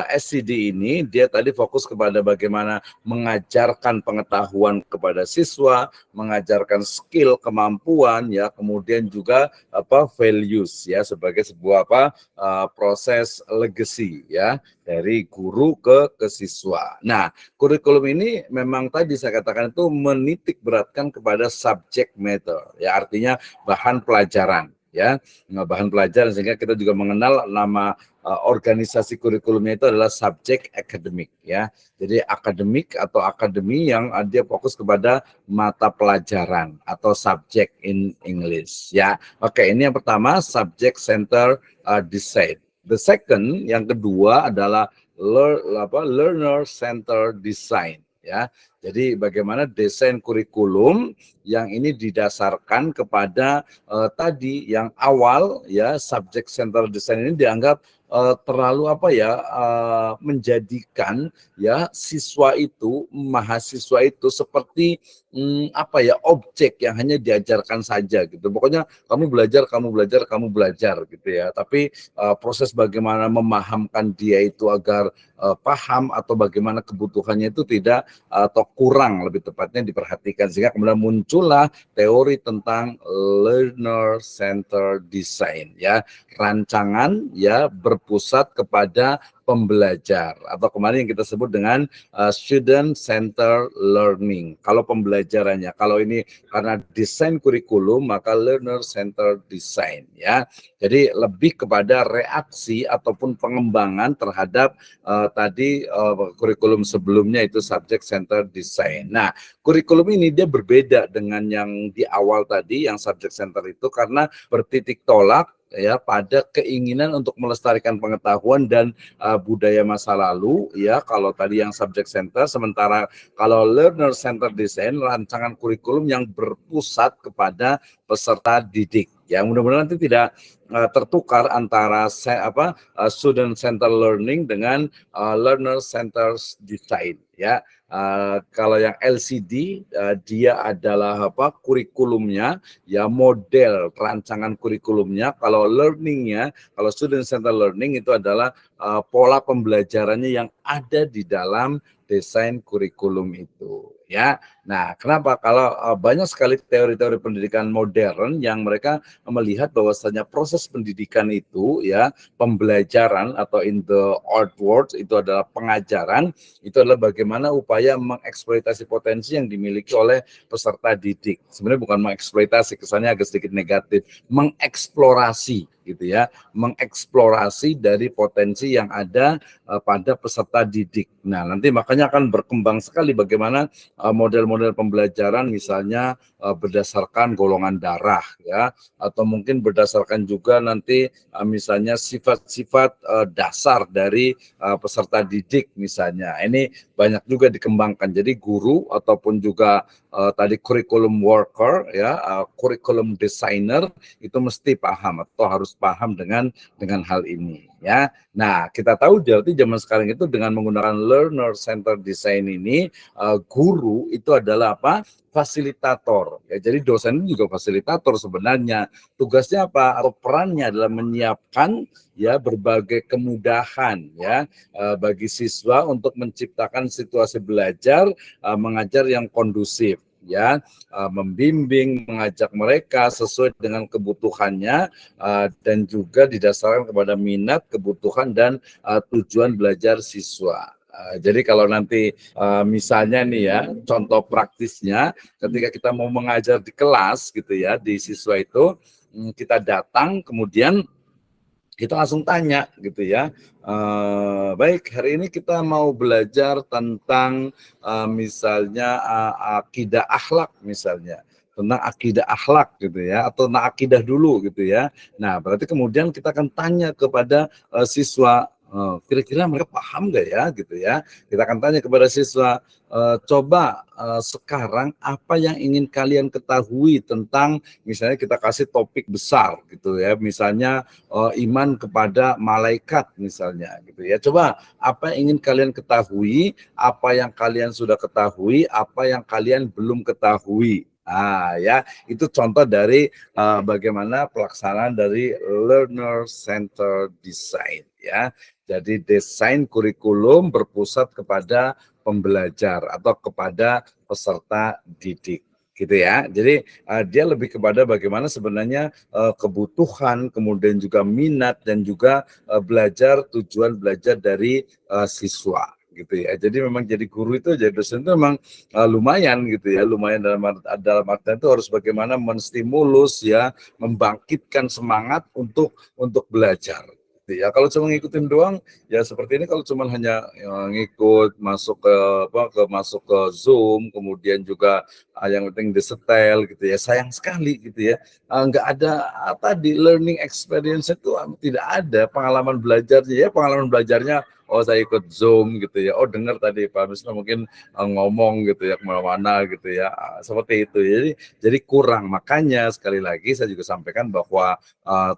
SCD ini dia tadi fokus kepada bagaimana mengajarkan pengetahuan kepada siswa, mengajarkan skill, kemampuan, ya, kemudian juga values, ya, sebagai sebuah proses legacy, ya, dari guru ke siswa. Nah, kurikulum ini memang tadi saya katakan itu menitik beratkan kepada subject matter, ya, artinya bahan pelajaran, ya, bahan pelajaran, sehingga kita juga mengenal nama organisasi kurikulumnya itu adalah subjek akademik, ya. Jadi akademik atau akademi yang dia fokus kepada mata pelajaran atau subjek in English, ya. Oke, ini yang pertama, subject center design. The second, yang kedua adalah learner center design, ya. Jadi bagaimana desain kurikulum yang ini didasarkan kepada tadi yang awal, ya, subject center design ini dianggap terlalu menjadikan, ya, mahasiswa itu seperti objek yang hanya diajarkan saja gitu. Pokoknya kamu belajar, kamu belajar, kamu belajar gitu, ya. Tapi proses bagaimana memahamkan dia itu agar paham atau bagaimana kebutuhannya itu tidak atau kurang, lebih tepatnya, diperhatikan, sehingga kemudian muncullah teori tentang learner center design, ya, rancangan, ya, berpusat kepada pembelajar, atau kemarin yang kita sebut dengan student center learning. Kalau pembelajarannya, kalau ini karena desain kurikulum, maka learner center design, ya. Jadi lebih kepada reaksi ataupun pengembangan terhadap kurikulum sebelumnya, itu subject center design. Nah, kurikulum ini dia berbeda dengan yang di awal tadi, yang subject center itu, karena bertitik tolak, ya, pada keinginan untuk melestarikan pengetahuan dan budaya masa lalu, ya, kalau tadi yang subject center. Sementara kalau learner center design, rancangan kurikulum yang berpusat kepada peserta didik, ya. Mudah-mudahan nanti tidak tertukar antara student center learning dengan learner center design, ya. Kalau yang LCD dia adalah kurikulumnya, ya, model rancangan kurikulumnya. Kalau learningnya, kalau student center learning itu adalah pola pembelajarannya yang ada di dalam desain kurikulum itu, ya. Nah, kenapa? Kalau banyak sekali teori-teori pendidikan modern yang mereka melihat bahwasanya proses pendidikan itu, ya, pembelajaran atau in the old words itu adalah pengajaran, itu adalah bagaimana upaya mengeksploitasi potensi yang dimiliki oleh peserta didik. Sebenarnya bukan mengeksploitasi, kesannya agak sedikit negatif, mengeksplorasi gitu, ya, mengeksplorasi dari potensi yang ada pada peserta didik. Nah, nanti makanya akan berkembang sekali bagaimana model-model pembelajaran, misalnya berdasarkan golongan darah, ya, atau mungkin berdasarkan juga nanti misalnya sifat-sifat dasar dari peserta didik misalnya. Ini banyak juga dikembangkan. Jadi guru ataupun juga tadi curriculum worker, ya, curriculum designer itu mesti paham atau harus paham dengan hal ini, ya. Nah, kita tahu berarti zaman sekarang itu dengan menggunakan learner center design ini, guru itu adalah fasilitator, ya. Jadi dosen juga fasilitator sebenarnya. Tugasnya apa? Atau perannya adalah menyiapkan, ya, berbagai kemudahan, ya, bagi siswa untuk menciptakan situasi belajar mengajar yang kondusif, ya, membimbing, mengajak mereka sesuai dengan kebutuhannya dan juga didasarkan kepada minat, kebutuhan, dan tujuan belajar siswa. Jadi kalau nanti misalnya nih, ya, contoh praktisnya ketika kita mau mengajar di kelas gitu, ya, di siswa itu kita datang, kemudian kita langsung tanya gitu, ya, baik, hari ini kita mau belajar tentang misalnya akidah akhlak misalnya, tentang akidah akhlak gitu, ya, atau tentang akidah dulu gitu, ya. Nah, berarti kemudian kita akan tanya kepada siswa, kira-kira mereka paham nggak, ya, gitu, ya. Kita akan tanya kepada siswa, coba sekarang apa yang ingin kalian ketahui tentang, misalnya kita kasih topik besar gitu, ya, misalnya iman kepada malaikat misalnya gitu, ya. Coba apa yang ingin kalian ketahui, apa yang kalian sudah ketahui, apa yang kalian belum ketahui. Ya, itu contoh dari bagaimana pelaksanaan dari learner center design ya. Jadi desain kurikulum berpusat kepada pembelajar atau kepada peserta didik gitu ya. Jadi dia lebih kepada bagaimana sebenarnya kebutuhan, kemudian juga minat dan juga tujuan belajar dari siswa gitu ya. Jadi memang jadi guru itu, jadi dosen itu memang lumayan gitu ya, lumayan dalam artian itu harus bagaimana menstimulus ya, membangkitkan semangat untuk belajar. Gitu ya, kalau cuma ngikutin doang, ya seperti ini kalau cuma hanya ngikut masuk ke masuk ke Zoom, kemudian juga yang penting disetel gitu ya, sayang sekali gitu ya. Nggak ada tadi learning experience itu tidak ada pengalaman belajarnya ya, pengalaman belajarnya oh saya ikut Zoom gitu ya, oh dengar tadi Pak Misna mungkin ngomong gitu ya kemana-mana gitu ya, seperti itu. Jadi kurang. Makanya sekali lagi saya juga sampaikan bahwa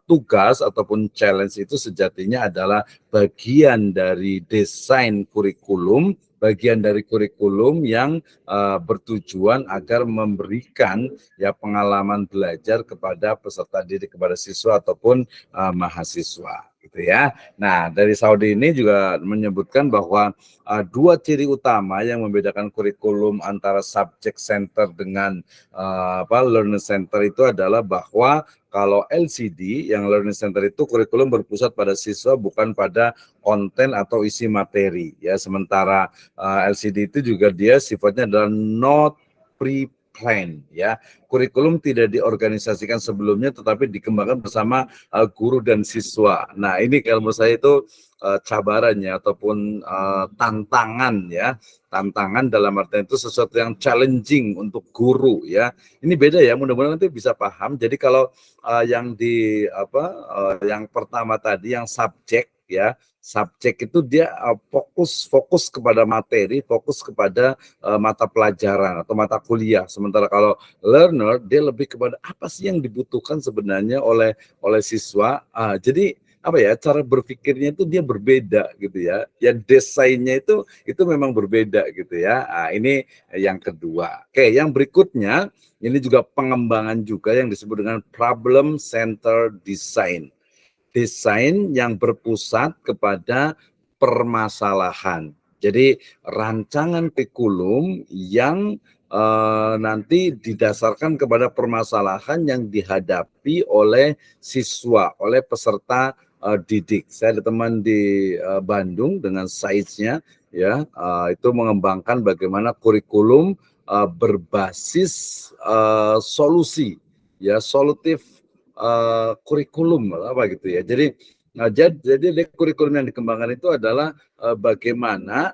tugas ataupun challenge itu sejatinya adalah bagian dari desain kurikulum, bagian dari kurikulum yang bertujuan agar memberikan ya pengalaman belajar kepada peserta didik, kepada siswa ataupun mahasiswa gitu ya. Nah, dari Saudi ini juga menyebutkan bahwa dua ciri utama yang membedakan kurikulum antara subject center dengan learner center itu adalah bahwa kalau LCD yang learning center itu kurikulum berpusat pada siswa bukan pada konten atau isi materi ya. Sementara LCD itu juga dia sifatnya adalah not pre-planned ya. Kurikulum tidak diorganisasikan sebelumnya tetapi dikembangkan bersama guru dan siswa. Nah, ini kalau menurut saya itu cabarannya ataupun tantangan ya. Tantangan dalam artian itu sesuatu yang challenging untuk guru ya. Ini beda ya, mudah-mudahan nanti bisa paham. Jadi kalau yang yang pertama tadi yang subjek ya, subjek itu dia fokus kepada materi, fokus kepada mata pelajaran atau mata kuliah. Sementara kalau learner dia lebih kepada apa sih yang dibutuhkan sebenarnya oleh siswa. Jadi apa ya, cara berpikirnya itu dia berbeda gitu ya. Yang desainnya itu memang berbeda gitu ya. Ini yang kedua. Oke, yang berikutnya ini juga pengembangan juga yang disebut dengan problem center design. Desain yang berpusat kepada permasalahan. Jadi rancangan kurikulum yang nanti didasarkan kepada permasalahan yang dihadapi oleh siswa, oleh peserta didik. Saya ada teman di Bandung dengan size-nya ya, itu mengembangkan bagaimana kurikulum berbasis solusi ya, solutif kurikulum apa gitu ya. Jadi kurikulum yang dikembangkan itu adalah bagaimana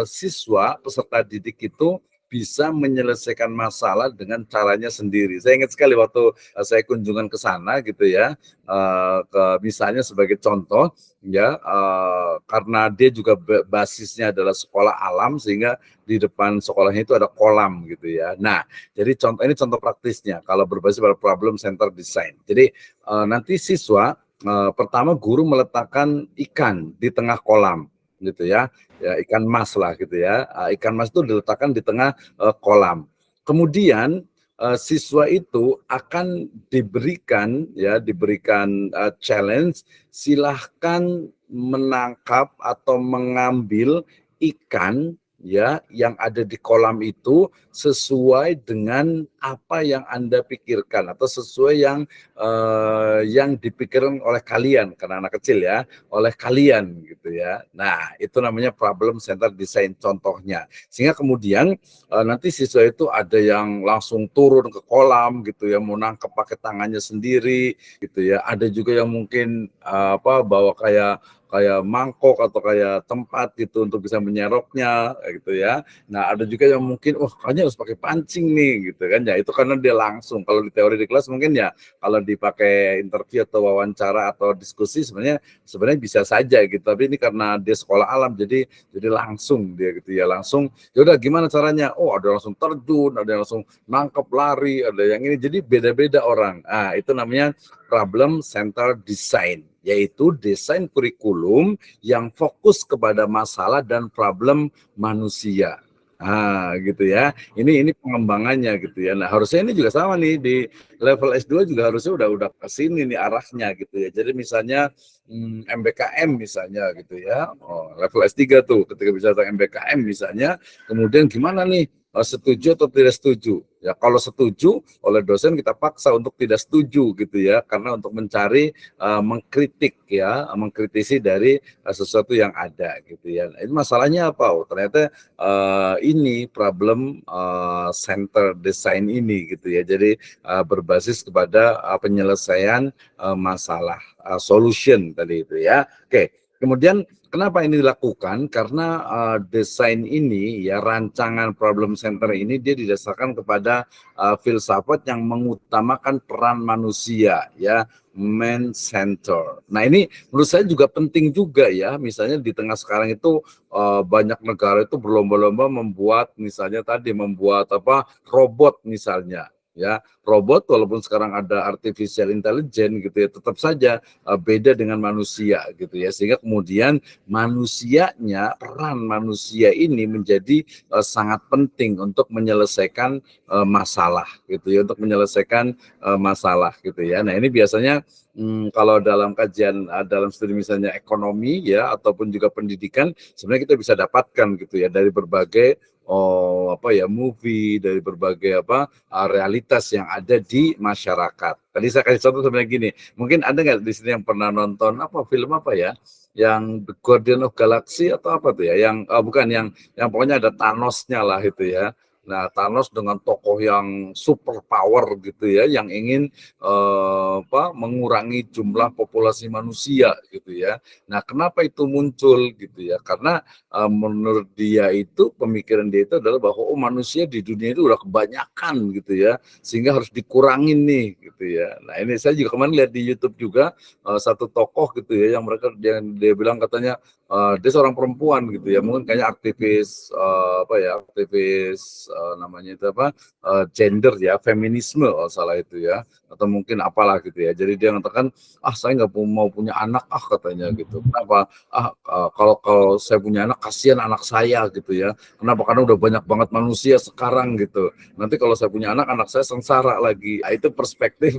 siswa peserta didik itu bisa menyelesaikan masalah dengan caranya sendiri. Saya ingat sekali waktu saya kunjungan ke sana gitu ya, misalnya sebagai contoh ya, karena dia juga basisnya adalah sekolah alam sehingga di depan sekolahnya itu ada kolam gitu ya. Nah, jadi ini contoh praktisnya kalau berbasis pada problem center design. Jadi nanti siswa pertama guru meletakkan ikan di tengah kolam gitu ya, ikan mas lah gitu ya. Ikan mas itu diletakkan di tengah kolam. Kemudian siswa itu akan diberikan challenge, silahkan menangkap atau mengambil ikan ya yang ada di kolam itu sesuai dengan apa yang Anda pikirkan atau sesuai yang dipikirkan oleh kalian, karena anak kecil ya, oleh kalian gitu ya. Nah, itu namanya problem center design contohnya. Sehingga kemudian nanti siswa itu ada yang langsung turun ke kolam gitu ya, mau nangkep pakai tangannya sendiri gitu ya. Ada juga yang mungkin bawa kayak mangkok atau kayak tempat gitu untuk bisa menyeroknya gitu ya. Nah, ada juga yang mungkin kayaknya harus pakai pancing nih gitu kan. Ya itu karena dia langsung. Kalau di teori di kelas mungkin ya kalau dipakai interview atau wawancara atau diskusi sebenarnya bisa saja gitu. Tapi ini karena dia sekolah alam jadi langsung dia gitu ya, langsung ya udah gimana caranya? Oh, ada langsung terjun, ada yang langsung nangkep lari, ada yang ini. Jadi beda-beda orang. Itu namanya problem center design, yaitu desain kurikulum yang fokus kepada masalah dan problem manusia. Gitu ya. Ini pengembangannya gitu ya. Nah, harusnya ini juga sama nih di level S2 juga harusnya udah ke sini nih arahnya gitu ya. Jadi misalnya MBKM misalnya gitu ya. Oh, level S3 tuh ketika bicara tentang MBKM misalnya, kemudian gimana nih setuju atau tidak setuju? Ya, kalau setuju oleh dosen kita paksa untuk tidak setuju gitu ya, karena untuk mencari mengkritik ya, mengkritisi dari sesuatu yang ada gitu ya. Nah, itu masalahnya apa? Oh, ternyata ini problem center design ini gitu ya. Jadi berbasis kepada penyelesaian masalah, solution tadi itu ya. Oke, kemudian kenapa ini dilakukan? Karena desain ini ya, rancangan problem center ini dia didasarkan kepada filsafat yang mengutamakan peran manusia ya, man center. Nah, ini menurut saya juga penting juga ya, misalnya di tengah sekarang itu banyak negara itu berlomba-lomba membuat misalnya tadi membuat robot misalnya ya, robot walaupun sekarang ada artificial intelligence gitu ya, tetap saja beda dengan manusia gitu ya, sehingga kemudian peran manusia ini menjadi sangat penting untuk menyelesaikan masalah gitu ya, untuk menyelesaikan masalah gitu ya. Nah, ini biasanya kalau dalam kajian dalam studi misalnya ekonomi ya ataupun juga pendidikan, sebenarnya kita bisa dapatkan gitu ya dari berbagai movie, dari berbagai realitas yang ada di masyarakat. Tadi saya kasih contoh sebenarnya gini, mungkin ada nggak di sini yang pernah nonton film apa ya, yang The Guardian of Galaxy atau apa tuh ya, yang bukan yang pokoknya ada Thanos-nya lah itu ya. Nah, Thanos dengan tokoh yang super power gitu ya, yang ingin mengurangi jumlah populasi manusia gitu ya. Nah, kenapa itu muncul gitu ya? Karena menurut dia itu, pemikiran dia itu adalah bahwa manusia di dunia itu udah kebanyakan gitu ya, sehingga harus dikurangin nih gitu ya. Nah, ini saya juga kemarin lihat di YouTube juga satu tokoh gitu ya, yang dia bilang katanya dia seorang perempuan gitu ya, mungkin kayaknya aktivis namanya itu gender ya, feminisme kalau salah itu ya, atau mungkin apalah gitu ya. Jadi dia mengatakan, saya nggak mau punya anak katanya gitu. Kenapa? Kalau saya punya anak, kasihan anak saya gitu ya. Kenapa? Karena udah banyak banget manusia sekarang gitu. Nanti kalau saya punya anak saya sengsara lagi. Itu perspektif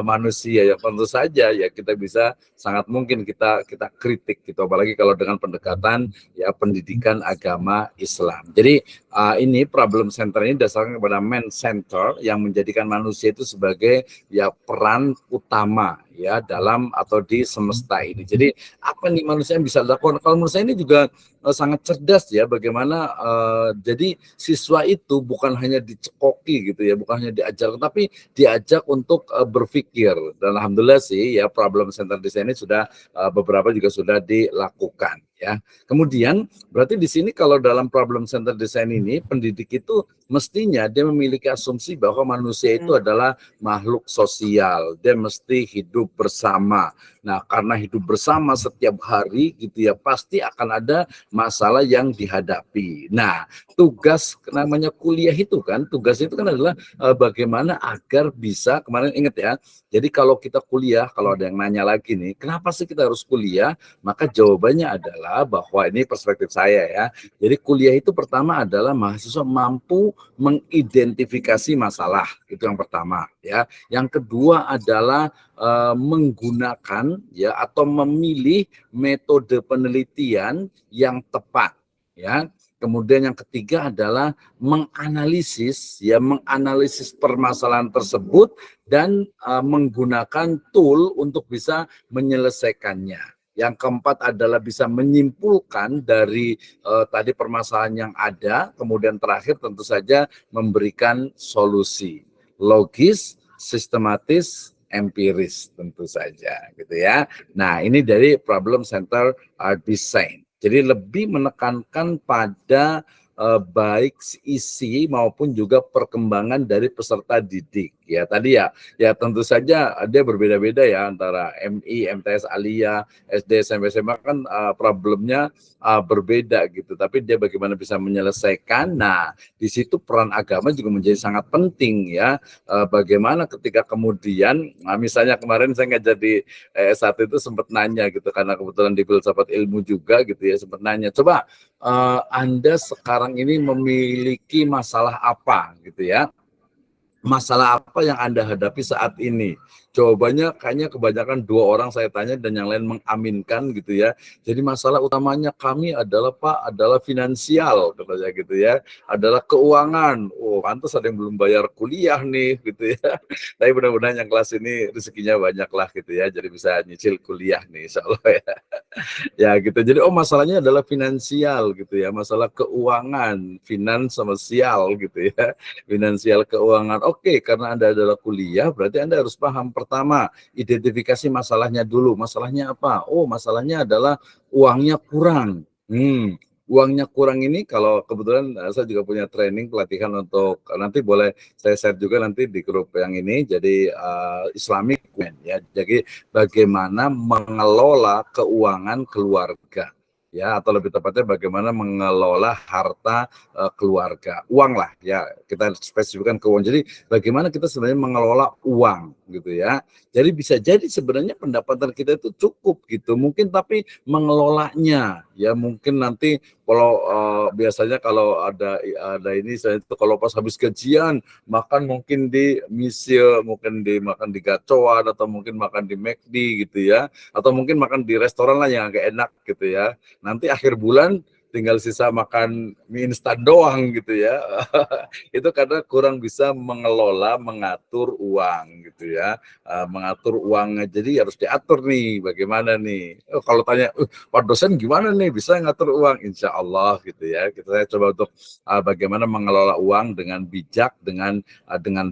manusia ya. Tentu saja ya kita bisa, sangat mungkin kita kritik gitu, apalagi kalau dengan pendekatan ya pendidikan agama Islam. Jadi ini problem center ini dasarnya kepada man center yang menjadikan manusia itu sebagai ya peran utama ya dalam atau di semesta ini. Jadi apa nih manusia yang bisa dilakukan? Kalau menurut saya ini juga sangat cerdas ya, bagaimana jadi siswa itu bukan hanya dicekoki gitu ya, bukan hanya diajar, tapi diajak untuk berpikir. Dan alhamdulillah sih ya, problem center design ini sudah beberapa juga sudah dilakukan ya. Kemudian berarti di sini kalau dalam problem center design ini, pendidik itu mestinya dia memiliki asumsi bahwa manusia itu adalah makhluk sosial, dia mesti hidup bersama. Nah, karena hidup bersama setiap hari gitu ya, pasti akan ada masalah yang dihadapi. Nah, tugas namanya kuliah itu kan, tugas itu kan adalah bagaimana agar bisa, kemarin ingat ya, jadi kalau kita kuliah, kalau ada yang nanya lagi nih, kenapa sih kita harus kuliah? Maka jawabannya adalah bahwa ini perspektif saya ya. Jadi kuliah itu pertama adalah mahasiswa mampu mengidentifikasi masalah, itu yang pertama ya. Yang kedua adalah menggunakan ya atau memilih metode penelitian yang tepat ya. Kemudian yang ketiga adalah menganalisis permasalahan tersebut dan menggunakan tool untuk bisa menyelesaikannya. Yang keempat adalah bisa menyimpulkan dari tadi permasalahan yang ada, kemudian terakhir tentu saja memberikan solusi logis, sistematis, empiris tentu saja gitu ya. Nah, ini dari problem center design. Jadi lebih menekankan pada baik isi maupun juga perkembangan dari peserta didik Ya tadi ya tentu saja dia berbeda-beda ya antara MI, MTS, Aliyah, SD, SMP, SMA kan problemnya berbeda gitu. Tapi dia bagaimana bisa menyelesaikan. Nah, di situ peran agama juga menjadi sangat penting ya. Bagaimana ketika kemudian, misalnya kemarin saya ngajar di S1 itu sempat nanya gitu karena kebetulan di filsafat ilmu juga gitu ya, sempat nanya, coba Anda sekarang ini memiliki masalah apa gitu ya. Masalah apa yang Anda hadapi saat ini? Jawabannya kayaknya kebanyakan 2 orang saya tanya dan yang lain mengaminkan gitu ya. Jadi masalah utamanya kami adalah Pak, adalah finansial katanya gitu ya, adalah keuangan. Oh, pantas ada yang belum bayar kuliah nih gitu ya. Tapi mudah-mudahan yang kelas ini rezekinya banyak lah gitu ya, jadi bisa nyicil kuliah nih insyaallah ya. Ya gitu. Jadi masalahnya adalah finansial gitu ya, masalah keuangan, finans sama sial gitu ya. Finansial keuangan. Oke, karena Anda adalah kuliah berarti Anda harus paham pertama, identifikasi masalahnya dulu. Masalahnya apa? Oh, masalahnya adalah uangnya kurang. Uangnya kurang ini kalau kebetulan saya juga punya training pelatihan untuk nanti boleh saya share juga nanti di grup yang ini jadi Islamic ya. Jadi bagaimana mengelola keuangan keluarga ya atau lebih tepatnya bagaimana mengelola harta keluarga, uang lah ya, kita spesifikkan ke uang. Jadi bagaimana kita sebenarnya mengelola uang gitu ya. Jadi bisa jadi sebenarnya pendapatan kita itu cukup gitu mungkin, tapi mengelolanya ya mungkin nanti kalau biasanya kalau ada ini saya itu kalau pas habis gajian makan mungkin di misil, mungkin makan di gacoan atau mungkin makan di McD gitu ya, atau mungkin makan di restoran lah yang agak enak gitu ya. Nanti akhir bulan tinggal sisa makan mie instan doang gitu ya. Itu karena kurang bisa mengelola, mengatur uang gitu ya. Mengatur uangnya, jadi harus diatur nih bagaimana nih. Kalau tanya, Pak dosen gimana nih bisa ngatur uang? Insya Allah gitu ya. Saya coba untuk bagaimana mengelola uang dengan bijak, dengan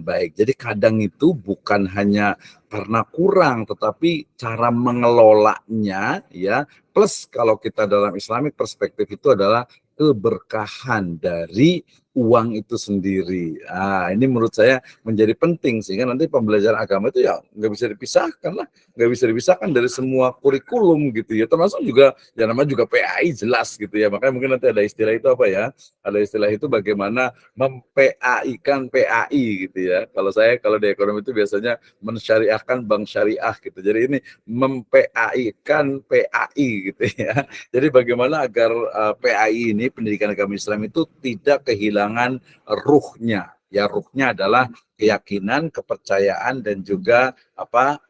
baik. Jadi kadang itu bukan hanya karena kurang, tetapi cara mengelolanya ya. Plus kalau kita dalam Islamic perspektif itu adalah keberkahan dari uang itu sendiri. Ini menurut saya menjadi penting sehingga nanti pembelajaran agama itu ya nggak bisa dipisahkan lah, nggak bisa dipisahkan dari semua kurikulum gitu ya. Termasuk juga ya namanya juga PAI jelas gitu ya. Makanya mungkin nanti ada istilah itu apa ya? Ada istilah itu bagaimana mem-PAI-kan PAI gitu ya. Kalau di ekonomi itu biasanya mensyariahkan bank syariah gitu. Jadi ini mem-PAI-kan PAI gitu ya. Jadi bagaimana agar PAI ini pendidikan agama Islam itu tidak kehilangan ruhnya. Ya ruhnya adalah keyakinan, kepercayaan dan juga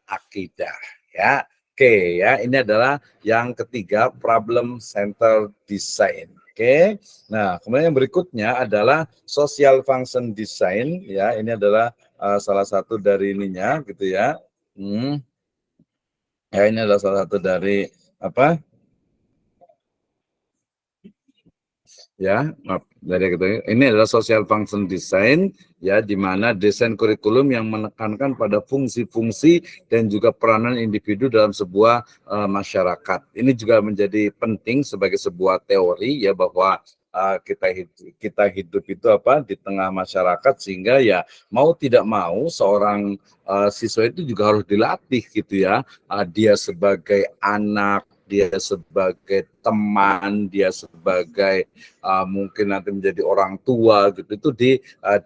akidah ya. Oke ya, ini adalah yang ketiga problem center design. Oke. Nah, kemudian yang berikutnya adalah social function design ya. Ini adalah salah satu dari ininya gitu ya. Ya ini adalah salah satu dari ya maaf dari gitu. Ini adalah social function design ya, di mana desain kurikulum yang menekankan pada fungsi-fungsi dan juga peranan individu dalam sebuah masyarakat. Ini juga menjadi penting sebagai sebuah teori ya, bahwa kita hidup itu di tengah masyarakat, sehingga ya mau tidak mau seorang siswa itu juga harus dilatih gitu ya. Dia sebagai anak, dia sebagai teman, dia sebagai mungkin nanti menjadi orang tua gitu, itu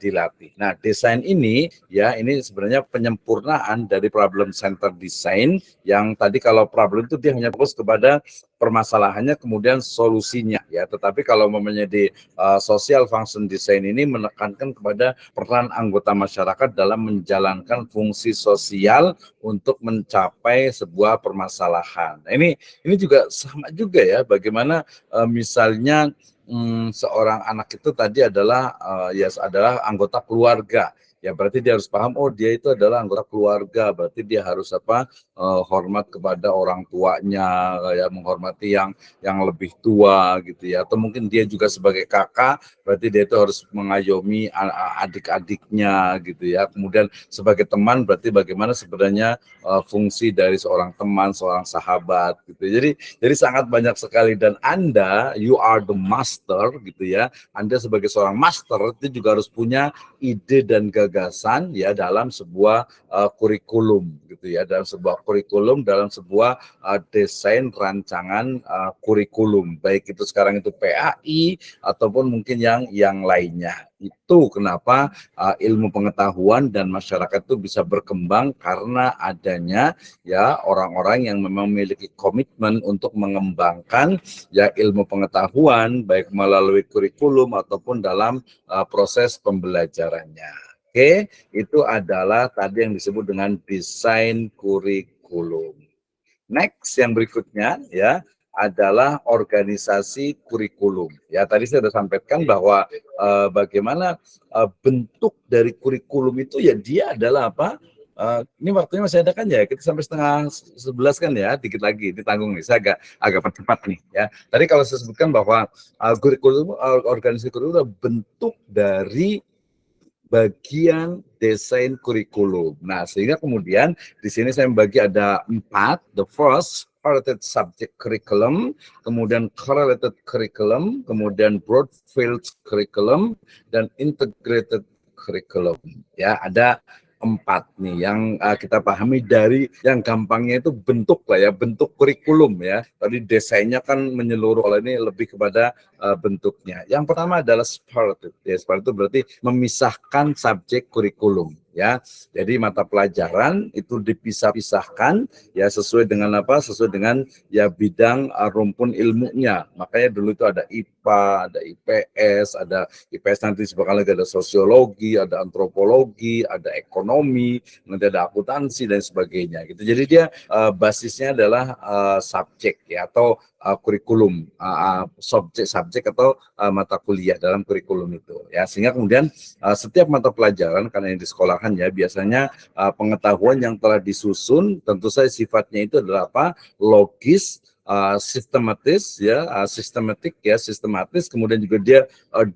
dilatih. Nah, desain ini ya, ini sebenarnya penyempurnaan dari problem center design yang tadi kalau problem itu dia hanya fokus kepada permasalahannya kemudian solusinya ya, tetapi kalau menjadi social function design ini menekankan kepada peran anggota masyarakat dalam menjalankan fungsi sosial untuk mencapai sebuah permasalahan. Nah, ini juga sama juga ya, bagaimana misalnya seorang anak itu tadi adalah adalah anggota keluarga. Ya berarti dia harus paham, dia itu adalah anggota keluarga, berarti dia harus hormat kepada orang tuanya, ya menghormati yang lebih tua gitu ya. Atau mungkin dia juga sebagai kakak, berarti dia itu harus mengayomi adik-adiknya gitu ya. Kemudian sebagai teman berarti bagaimana sebenarnya fungsi dari seorang teman, seorang sahabat gitu. Jadi sangat banyak sekali, dan Anda, you are the master gitu ya. Anda sebagai seorang master itu juga harus punya ide dan gagasan gagasan ya dalam sebuah kurikulum gitu ya, dalam sebuah kurikulum, dalam sebuah desain rancangan kurikulum, baik itu sekarang itu PAI ataupun mungkin yang lainnya. Itu kenapa ilmu pengetahuan dan masyarakat itu bisa berkembang karena adanya ya orang-orang yang memang memiliki komitmen untuk mengembangkan ya ilmu pengetahuan baik melalui kurikulum ataupun dalam proses pembelajarannya. Oke, itu adalah tadi yang disebut dengan desain kurikulum. Next yang berikutnya ya adalah organisasi kurikulum. Ya tadi saya sudah sampaikan bahwa bagaimana bentuk dari kurikulum itu ya dia adalah apa? Ini waktunya masih ada kan ya? Kita sampai setengah 11 kan ya? Dikit lagi ditanggung nih. Saya agak percepat nih ya. Tadi kalau saya sebutkan bahwa kurikulum organisasi kurikulum adalah bentuk dari bagian desain kurikulum. Nah, sehingga kemudian di sini saya membagi ada 4. The first, correlated subject curriculum, kemudian correlated curriculum, kemudian broad field curriculum, dan integrated curriculum. Ya, ada 4 nih yang kita pahami dari yang gampangnya itu bentuk lah ya, bentuk kurikulum ya. Tadi desainnya kan menyeluruh, kalau ini lebih kepada bentuknya. Yang pertama adalah separated. Ya, separated itu berarti memisahkan subjek kurikulum ya. Jadi mata pelajaran itu dipisah-pisahkan ya sesuai dengan apa? Sesuai dengan ya bidang rumpun ilmunya. Makanya dulu itu ada IPA, ada IPS, ada IPS nanti bakal lagi ada sosiologi, ada antropologi, ada ekonomi, nanti ada akuntansi dan sebagainya gitu. Jadi dia basisnya adalah subjek ya atau kurikulum, subjek atau mata kuliah dalam kurikulum itu ya, sehingga kemudian setiap mata pelajaran karena yang di sekolahan ya biasanya pengetahuan yang telah disusun tentu saja sifatnya itu adalah apa, logis, sistematis ya, sistematis, kemudian juga dia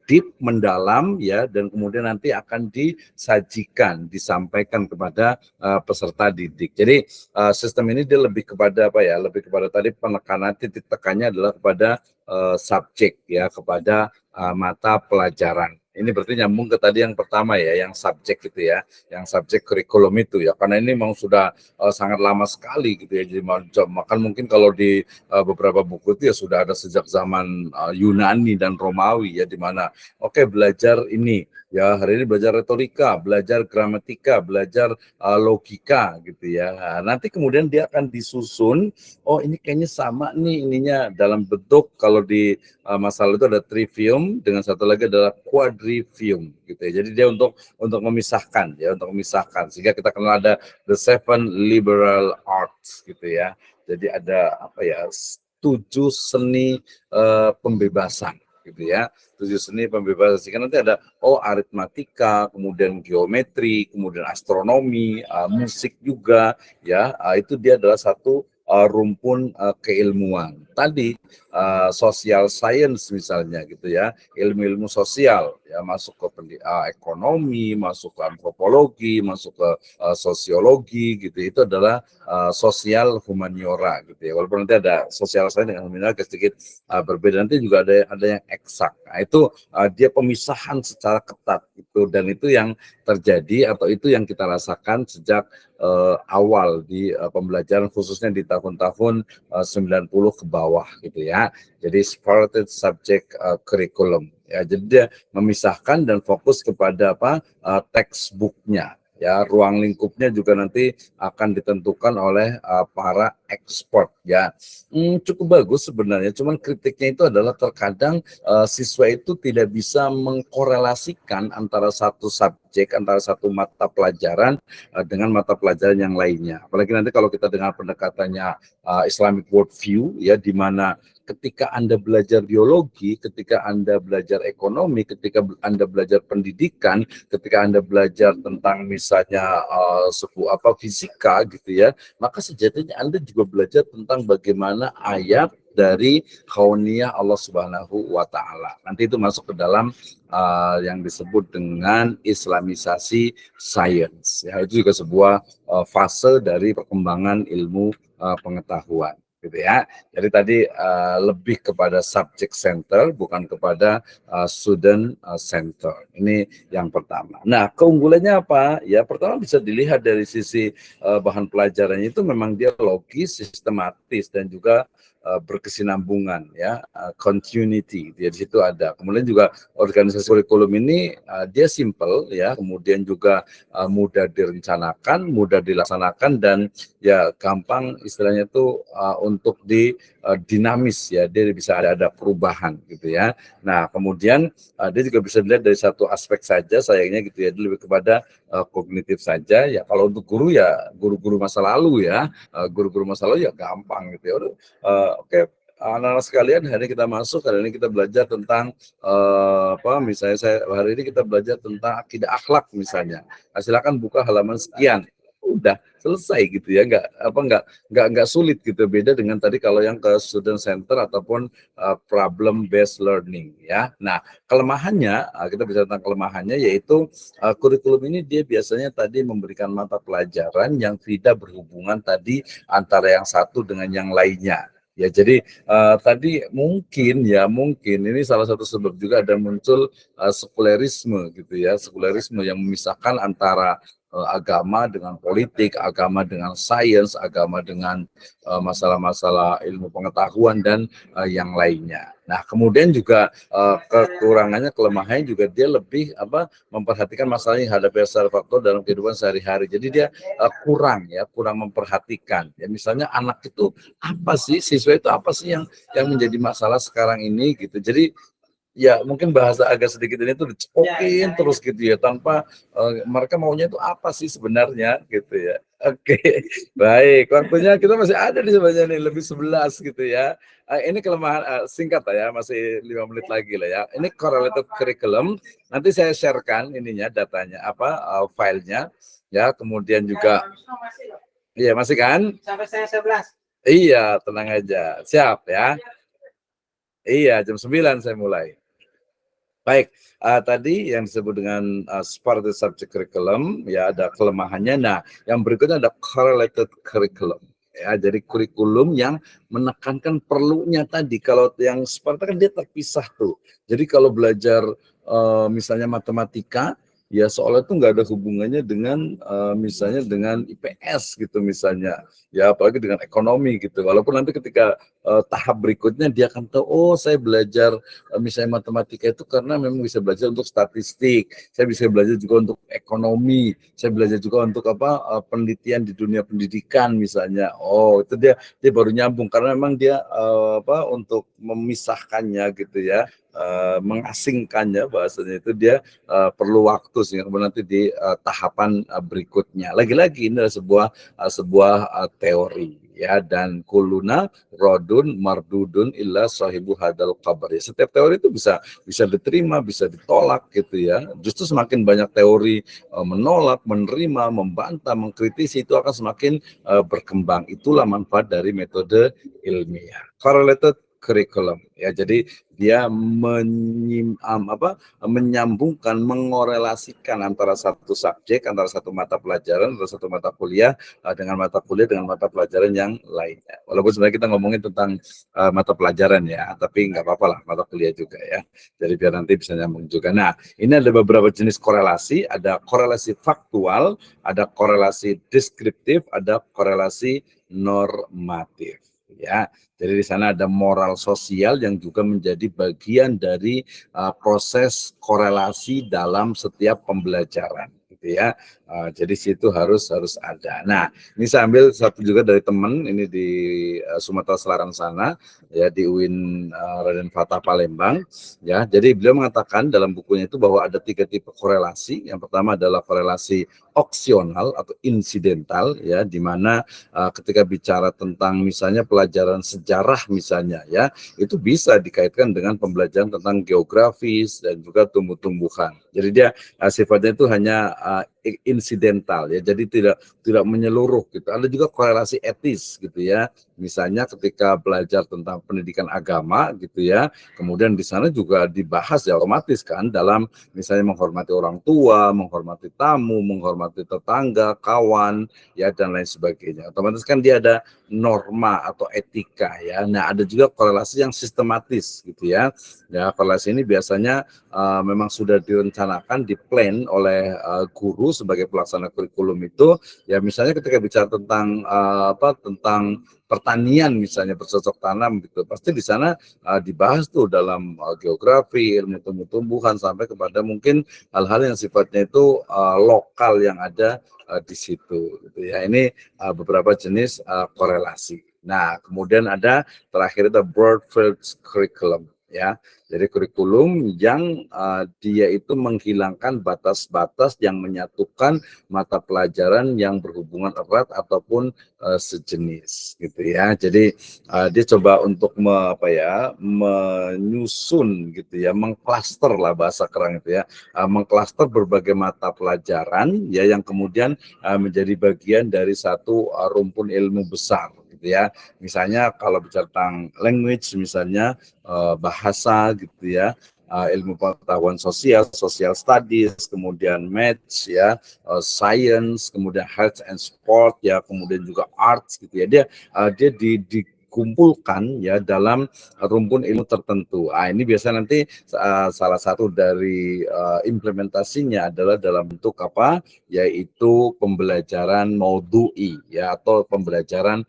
deep, mendalam ya, dan kemudian nanti akan disampaikan kepada peserta didik. Jadi sistem ini dia lebih kepada apa ya, lebih kepada tadi penekanan, titik tekannya adalah kepada subjek ya, kepada mata pelajaran. Ini berarti nyambung ke tadi yang pertama ya, yang subjek gitu ya, yang subjek kurikulum itu ya, karena ini memang sudah sangat lama sekali gitu ya. Jadi makan mungkin kalau di beberapa buku itu ya sudah ada sejak zaman Yunani dan Romawi ya, di mana belajar ini ya, hari ini belajar retorika, belajar gramatika, belajar logika gitu ya. Nah, nanti kemudian dia akan disusun, oh ini kayaknya sama nih ininya dalam bentuk, kalau di masalah itu ada trivium, dengan satu lagi adalah quadrivium gitu ya. Jadi dia untuk memisahkan ya, untuk memisahkan, sehingga kita kenal ada the 7 liberal arts gitu ya. Jadi ada apa ya, 7 seni pembebasan gitu ya, 7 seni pembebasan, sehingga nanti ada aritmatika, kemudian geometri, kemudian astronomi, musik juga ya, itu dia adalah satu rumpun keilmuan. Tadi social science misalnya gitu ya, ilmu-ilmu sosial ya, masuk ke ekonomi, masuk ke antropologi, masuk ke sosiologi gitu, itu adalah sosial humaniora gitu ya. Walaupun nanti ada sosial science dengan humaniora sedikit berbeda, nanti juga ada yang eksak. Nah, itu dia pemisahan secara ketat itu, dan itu yang terjadi atau itu yang kita rasakan sejak awal di pembelajaran, khususnya di tahun-tahun 90 ke bawah gitu ya. Jadi separated subject curriculum ya, jadi dia memisahkan dan fokus kepada apa, textbooknya ya. Ruang lingkupnya juga nanti akan ditentukan oleh para expert ya. Cukup bagus sebenarnya, cuman kritiknya itu adalah terkadang siswa itu tidak bisa mengkorelasikan antara satu subjek, antara satu mata pelajaran dengan mata pelajaran yang lainnya. Apalagi nanti kalau kita dengan pendekatannya Islamic worldview ya, di mana ketika Anda belajar biologi, ketika Anda belajar ekonomi, ketika Anda belajar pendidikan, ketika Anda belajar tentang misalnya fisika gitu ya, maka sejatinya Anda juga belajar tentang bagaimana ayat dari kauniyah Allah Subhanahu wa Ta'ala. Nanti itu masuk ke dalam yang disebut dengan Islamisasi sains. Ya, itu juga sebuah fase dari perkembangan ilmu pengetahuan. gitu ya. Jadi tadi lebih kepada subject center bukan kepada student center. Ini yang pertama. Nah, keunggulannya apa? Ya, pertama bisa dilihat dari sisi bahan pelajarannya itu memang dia logis, sistematis dan juga berkesinambungan ya, continuity di situ ada. Kemudian juga organisasi kurikulum ini dia simple ya, kemudian juga mudah direncanakan, mudah dilaksanakan dan ya gampang istilahnya itu untuk dinamis ya, dia bisa ada perubahan gitu ya. Nah, kemudian dia juga bisa dilihat dari satu aspek saja sayangnya gitu ya, dia lebih kepada kognitif saja ya. Kalau untuk guru ya guru-guru masa lalu ya, guru-guru masa lalu ya gampang gitu ya. Oke, anak-anak sekalian, hari ini kita masuk, hari ini kita belajar tentang misalnya hari ini kita belajar tentang akidah akhlak misalnya. Nah, silakan buka halaman sekian. Udah selesai gitu ya, nggak sulit gitu. Beda dengan tadi kalau yang ke student center ataupun problem based learning ya. Nah, kelemahannya kita bicara tentang kelemahannya yaitu kurikulum ini dia biasanya tadi memberikan mata pelajaran yang tidak berhubungan tadi antara yang satu dengan yang lainnya. Ya, jadi tadi mungkin ini salah satu sebab juga ada muncul sekulerisme gitu ya, sekulerisme yang memisahkan antara agama dengan politik, agama dengan sains, agama dengan masalah-masalah ilmu pengetahuan dan yang lainnya. Nah, kemudian juga kekurangannya, kelemahannya juga dia lebih memperhatikan masalah yang hadapi secara faktual dalam kehidupan sehari-hari. Jadi dia kurang memperhatikan. Ya, misalnya anak itu apa sih, siswa itu apa sih yang menjadi masalah sekarang ini gitu. Jadi ya mungkin bahasa agak sedikit ini tuh dicepokin terus gitu ya, tanpa mereka maunya itu apa sih sebenarnya gitu ya. Oke, baik, waktunya kita masih ada di sebenarnya nih, lebih 11 gitu ya. Ini kelemahan singkat lah ya, masih 5 menit lagi lah ya. Ini correlated curriculum, nanti saya sharekan ininya, datanya filenya ya, kemudian juga iya masih kan? Sampai saya 11. Iya, tenang aja. Siap ya. Iya, jam 9 saya mulai. Baik, tadi yang disebut dengan supported subject curriculum, ya ada kelemahannya. Nah, yang berikutnya ada correlated curriculum. Ya, jadi kurikulum yang menekankan perlunya tadi. Kalau yang Sparta kan dia terpisah tuh. Jadi kalau belajar misalnya matematika, ya soalnya itu nggak ada hubungannya dengan misalnya dengan IPS gitu misalnya. Ya apalagi dengan ekonomi gitu. Walaupun nanti ketika tahap berikutnya dia akan tahu, oh saya belajar misalnya matematika itu karena memang bisa belajar untuk statistik, saya bisa belajar juga untuk ekonomi, saya belajar juga untuk penelitian di dunia pendidikan misalnya. Oh itu dia baru nyambung karena memang dia untuk memisahkannya gitu ya, mengasingkannya bahasanya itu dia perlu waktu sehingga kemudian nanti di tahapan berikutnya. Lagi-lagi ini adalah sebuah teori ya, dan kuluna rodun mardudun illa sahibu hadal qabr. Ya, setiap teori itu bisa diterima, bisa ditolak gitu ya. Justru semakin banyak teori menolak, menerima, membantah, mengkritisi, itu akan semakin berkembang. Itulah manfaat dari metode ilmiah. Correlated curriculum ya, jadi dia menyambungkan, mengorelasikan antara satu subjek, antara satu mata pelajaran, antara satu mata kuliah dengan mata kuliah dengan mata pelajaran yang lainnya. Walaupun sebenarnya kita ngomongin tentang mata pelajaran ya, tapi nggak apa-apa lah mata kuliah juga ya. Jadi biar nanti bisa nyambung juga. Nah, ini ada beberapa jenis korelasi, ada korelasi faktual, ada korelasi deskriptif, ada korelasi normatif. Ya, jadi di sana ada moral sosial yang juga menjadi bagian dari proses korelasi dalam setiap pembelajaran, gitu ya. Jadi situ harus ada. Nah, ini saya ambil satu juga dari teman ini di Sumatera Selatan sana, ya di UIN Raden Fatah Palembang. Ya, jadi beliau mengatakan dalam bukunya itu bahwa ada 3 tipe korelasi. Yang pertama adalah korelasi opsional atau insidental, ya, di mana ketika bicara tentang misalnya pelajaran sejarah misalnya ya, itu bisa dikaitkan dengan pembelajaran tentang geografis dan juga tumbuh-tumbuhan. Jadi dia sifatnya itu hanya insidental ya, jadi tidak menyeluruh gitu. Ada juga korelasi etis gitu ya. Misalnya ketika belajar tentang pendidikan agama gitu ya, kemudian di sana juga dibahas ya otomatis kan dalam misalnya menghormati orang tua, menghormati tamu, menghormati tetangga, kawan ya dan lain sebagainya. Otomatis kan dia ada norma atau etika ya. Nah, ada juga korelasi yang sistematis gitu ya. Ya, korelasi ini biasanya memang sudah direncanakan, diplan oleh guru sebagai pelaksana kurikulum itu. Ya, misalnya ketika bicara tentang tentang pertanian misalnya bercocok tanam gitu, pasti di sana dibahas tuh dalam geografi, ilmu tumbuh-tumbuhan sampai kepada mungkin hal-hal yang sifatnya itu lokal yang ada di situ gitu ya. Ini beberapa jenis korelasi. Nah, kemudian ada terakhir itu broad field curriculum ya. Jadi kurikulum yang dia itu menghilangkan batas-batas yang menyatukan mata pelajaran yang berhubungan erat ataupun sejenis gitu ya. Jadi dia coba untuk menyusun gitu ya, mengklaster lah bahasa kerang itu ya, mengklaster berbagai mata pelajaran ya yang kemudian menjadi bagian dari satu rumpun ilmu besar gitu ya. Misalnya kalau bicara tentang language misalnya bahasa gitu ya, ilmu pengetahuan sosial, social studies, kemudian maths ya, science, kemudian health and sport ya, kemudian juga arts gitu ya. Dia dikumpulkan ya dalam rumpun ilmu tertentu. Ini biasa nanti salah satu dari implementasinya adalah dalam bentuk apa? Yaitu pembelajaran maudhu'i ya atau pembelajaran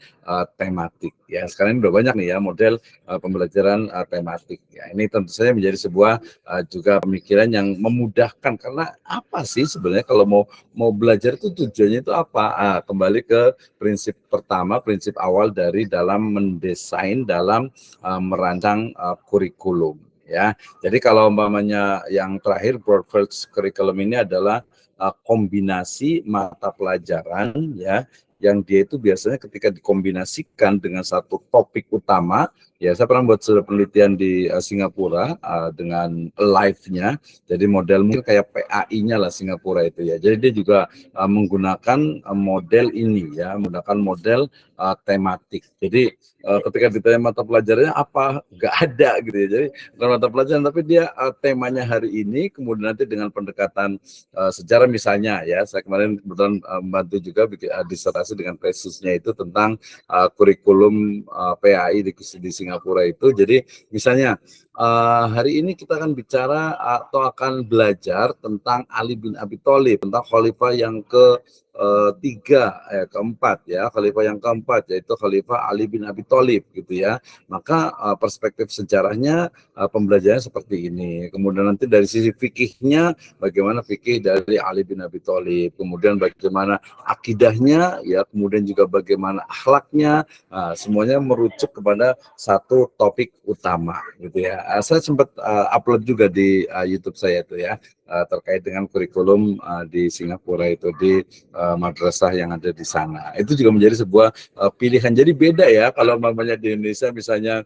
tematik ya. Sekarang ini udah banyak nih ya model pembelajaran tematik ya. Ini tentu saja menjadi sebuah juga pemikiran yang memudahkan karena apa sih sebenarnya kalau mau belajar itu tujuannya itu apa? Kembali ke prinsip pertama, prinsip awal dari dalam mendesain, dalam merancang kurikulum ya. Jadi kalau umpamanya yang terakhir broad field curriculum ini adalah kombinasi mata pelajaran ya yang dia itu biasanya ketika dikombinasikan dengan satu topik utama, ya saya pernah buat sudah penelitian di Singapura dengan live-nya, jadi model mungkin kayak PAI-nya lah Singapura itu ya, jadi dia juga menggunakan model ini ya, menggunakan model tematik, jadi ketika ditanya mata pelajarannya apa, nggak ada gitu ya, jadi bukan mata pelajaran tapi dia temanya hari ini, kemudian nanti dengan pendekatan sejarah misalnya ya, saya kemarin kebetulan membantu juga bikin disertasi dengan tesisnya itu tentang kurikulum PAI di Singapura itu. Jadi misalnya hari ini kita akan bicara atau akan belajar tentang Ali bin Abi Thalib, tentang khalifah yang keempat ya, khalifah yang keempat yaitu khalifah Ali bin Abi Thalib gitu ya. Maka perspektif sejarahnya pembelajarannya seperti ini. Kemudian nanti dari sisi fikihnya bagaimana fikih dari Ali bin Abi Thalib, kemudian bagaimana akidahnya ya, kemudian juga bagaimana akhlaknya, semuanya merujuk kepada satu topik utama gitu ya. Saya sempat upload juga di YouTube saya itu ya, terkait dengan kurikulum di Singapura itu di madrasah yang ada di sana. Itu juga menjadi sebuah pilihan. Jadi beda ya kalau namanya di Indonesia misalnya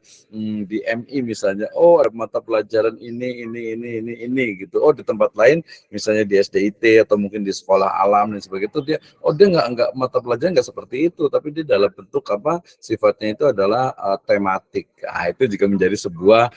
di MI misalnya, oh mata pelajaran ini gitu. Oh di tempat lain misalnya di SDIT atau mungkin di sekolah alam dan sebagainya itu dia nggak mata pelajaran nggak seperti itu, tapi dia dalam bentuk apa sifatnya itu adalah tematik. Itu juga menjadi sebuah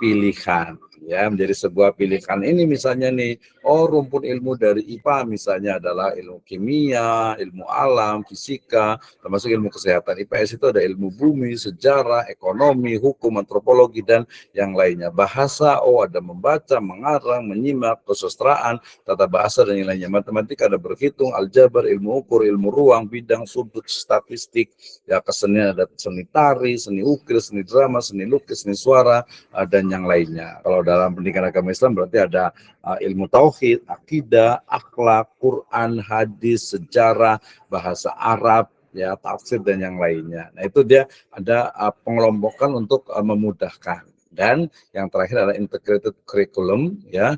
pilihan ya, menjadi sebuah pilihan. Ini misalnya nih, oh rumpun ilmu dari IPA misalnya adalah ilmu kimia, ilmu alam, fisika, termasuk ilmu kesehatan. IPS itu ada ilmu bumi, sejarah, ekonomi, hukum, antropologi dan yang lainnya. Bahasa, oh ada membaca, mengarang, menyimak, kesusastraan, tata bahasa dan yang lainnya. Matematika ada berhitung, aljabar, ilmu ukur, ilmu ruang, bidang, sudut, statistik, ya kesenian ada seni tari, seni ukir, seni drama, seni lukis, seni suara, dan yang lainnya. Kalau dalam pendidikan agama Islam berarti ada ilmu tauhid, akidah, akhlak, Quran, hadis, sejarah, bahasa Arab, ya tafsir dan yang lainnya. Nah itu dia ada pengelompokan untuk memudahkan. Dan yang terakhir adalah integrated curriculum ya,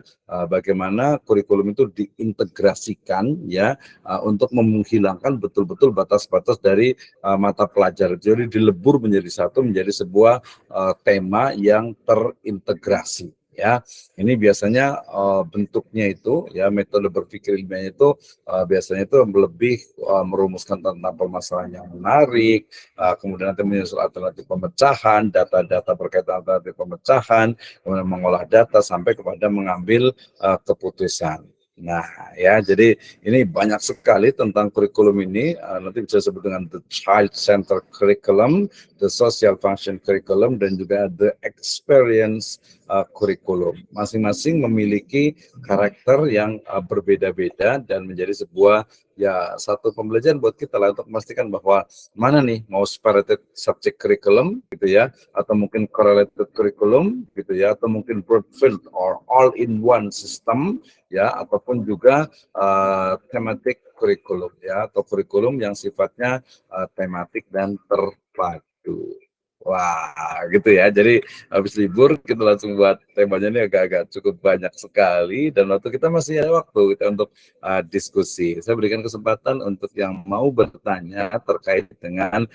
bagaimana kurikulum itu diintegrasikan ya untuk menghilangkan betul-betul batas-batas dari mata pelajaran. Jadi dilebur menjadi satu, menjadi sebuah tema yang terintegrasi Ya, ini biasanya bentuknya itu ya metode berpikir ilmiahnya itu biasanya itu lebih merumuskan tentang permasalahan yang menarik, kemudian nanti menyusun alternatif pemecahan, data-data berkaitan alternatif pemecahan, kemudian mengolah data sampai kepada mengambil keputusan. Nah, ya, jadi ini banyak sekali tentang kurikulum ini. Nanti bisa disebut dengan the child center curriculum, the social function curriculum, dan juga the experience kurikulum. Masing-masing memiliki karakter yang berbeda-beda dan menjadi sebuah ya satu pembelajaran buat kita lah untuk memastikan bahwa mana nih mau separated subject curriculum gitu ya, atau mungkin correlated curriculum gitu ya, atau mungkin broad field or all in one system ya, ataupun juga thematic curriculum ya, atau kurikulum yang sifatnya tematik dan terpadu. Wah, gitu ya. Jadi habis libur kita langsung buat temanya ini agak-agak cukup banyak sekali dan waktu kita masih ada waktu kita untuk diskusi. Saya berikan kesempatan untuk yang mau bertanya terkait dengan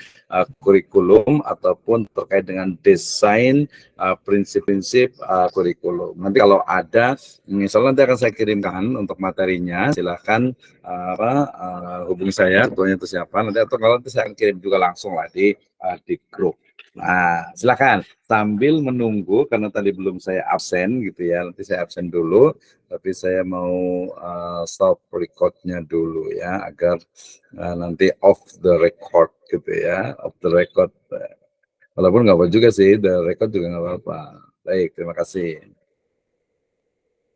kurikulum ataupun terkait dengan desain prinsip-prinsip kurikulum. Nanti kalau ada, misalnya nanti akan saya kirimkan untuk materinya, silahkan hubungi saya, ketuanya itu siapa, nanti atau kalau nanti saya akan kirim juga langsung lah di grup. Nah, silakan sambil menunggu karena tadi belum saya absen gitu ya. Nanti saya absen dulu, tapi saya mau stop recordnya dulu ya agar nanti off the record gitu ya, off the record. Walaupun nggak apa juga sih, the record juga nggak apa-apa. Baik, terima kasih.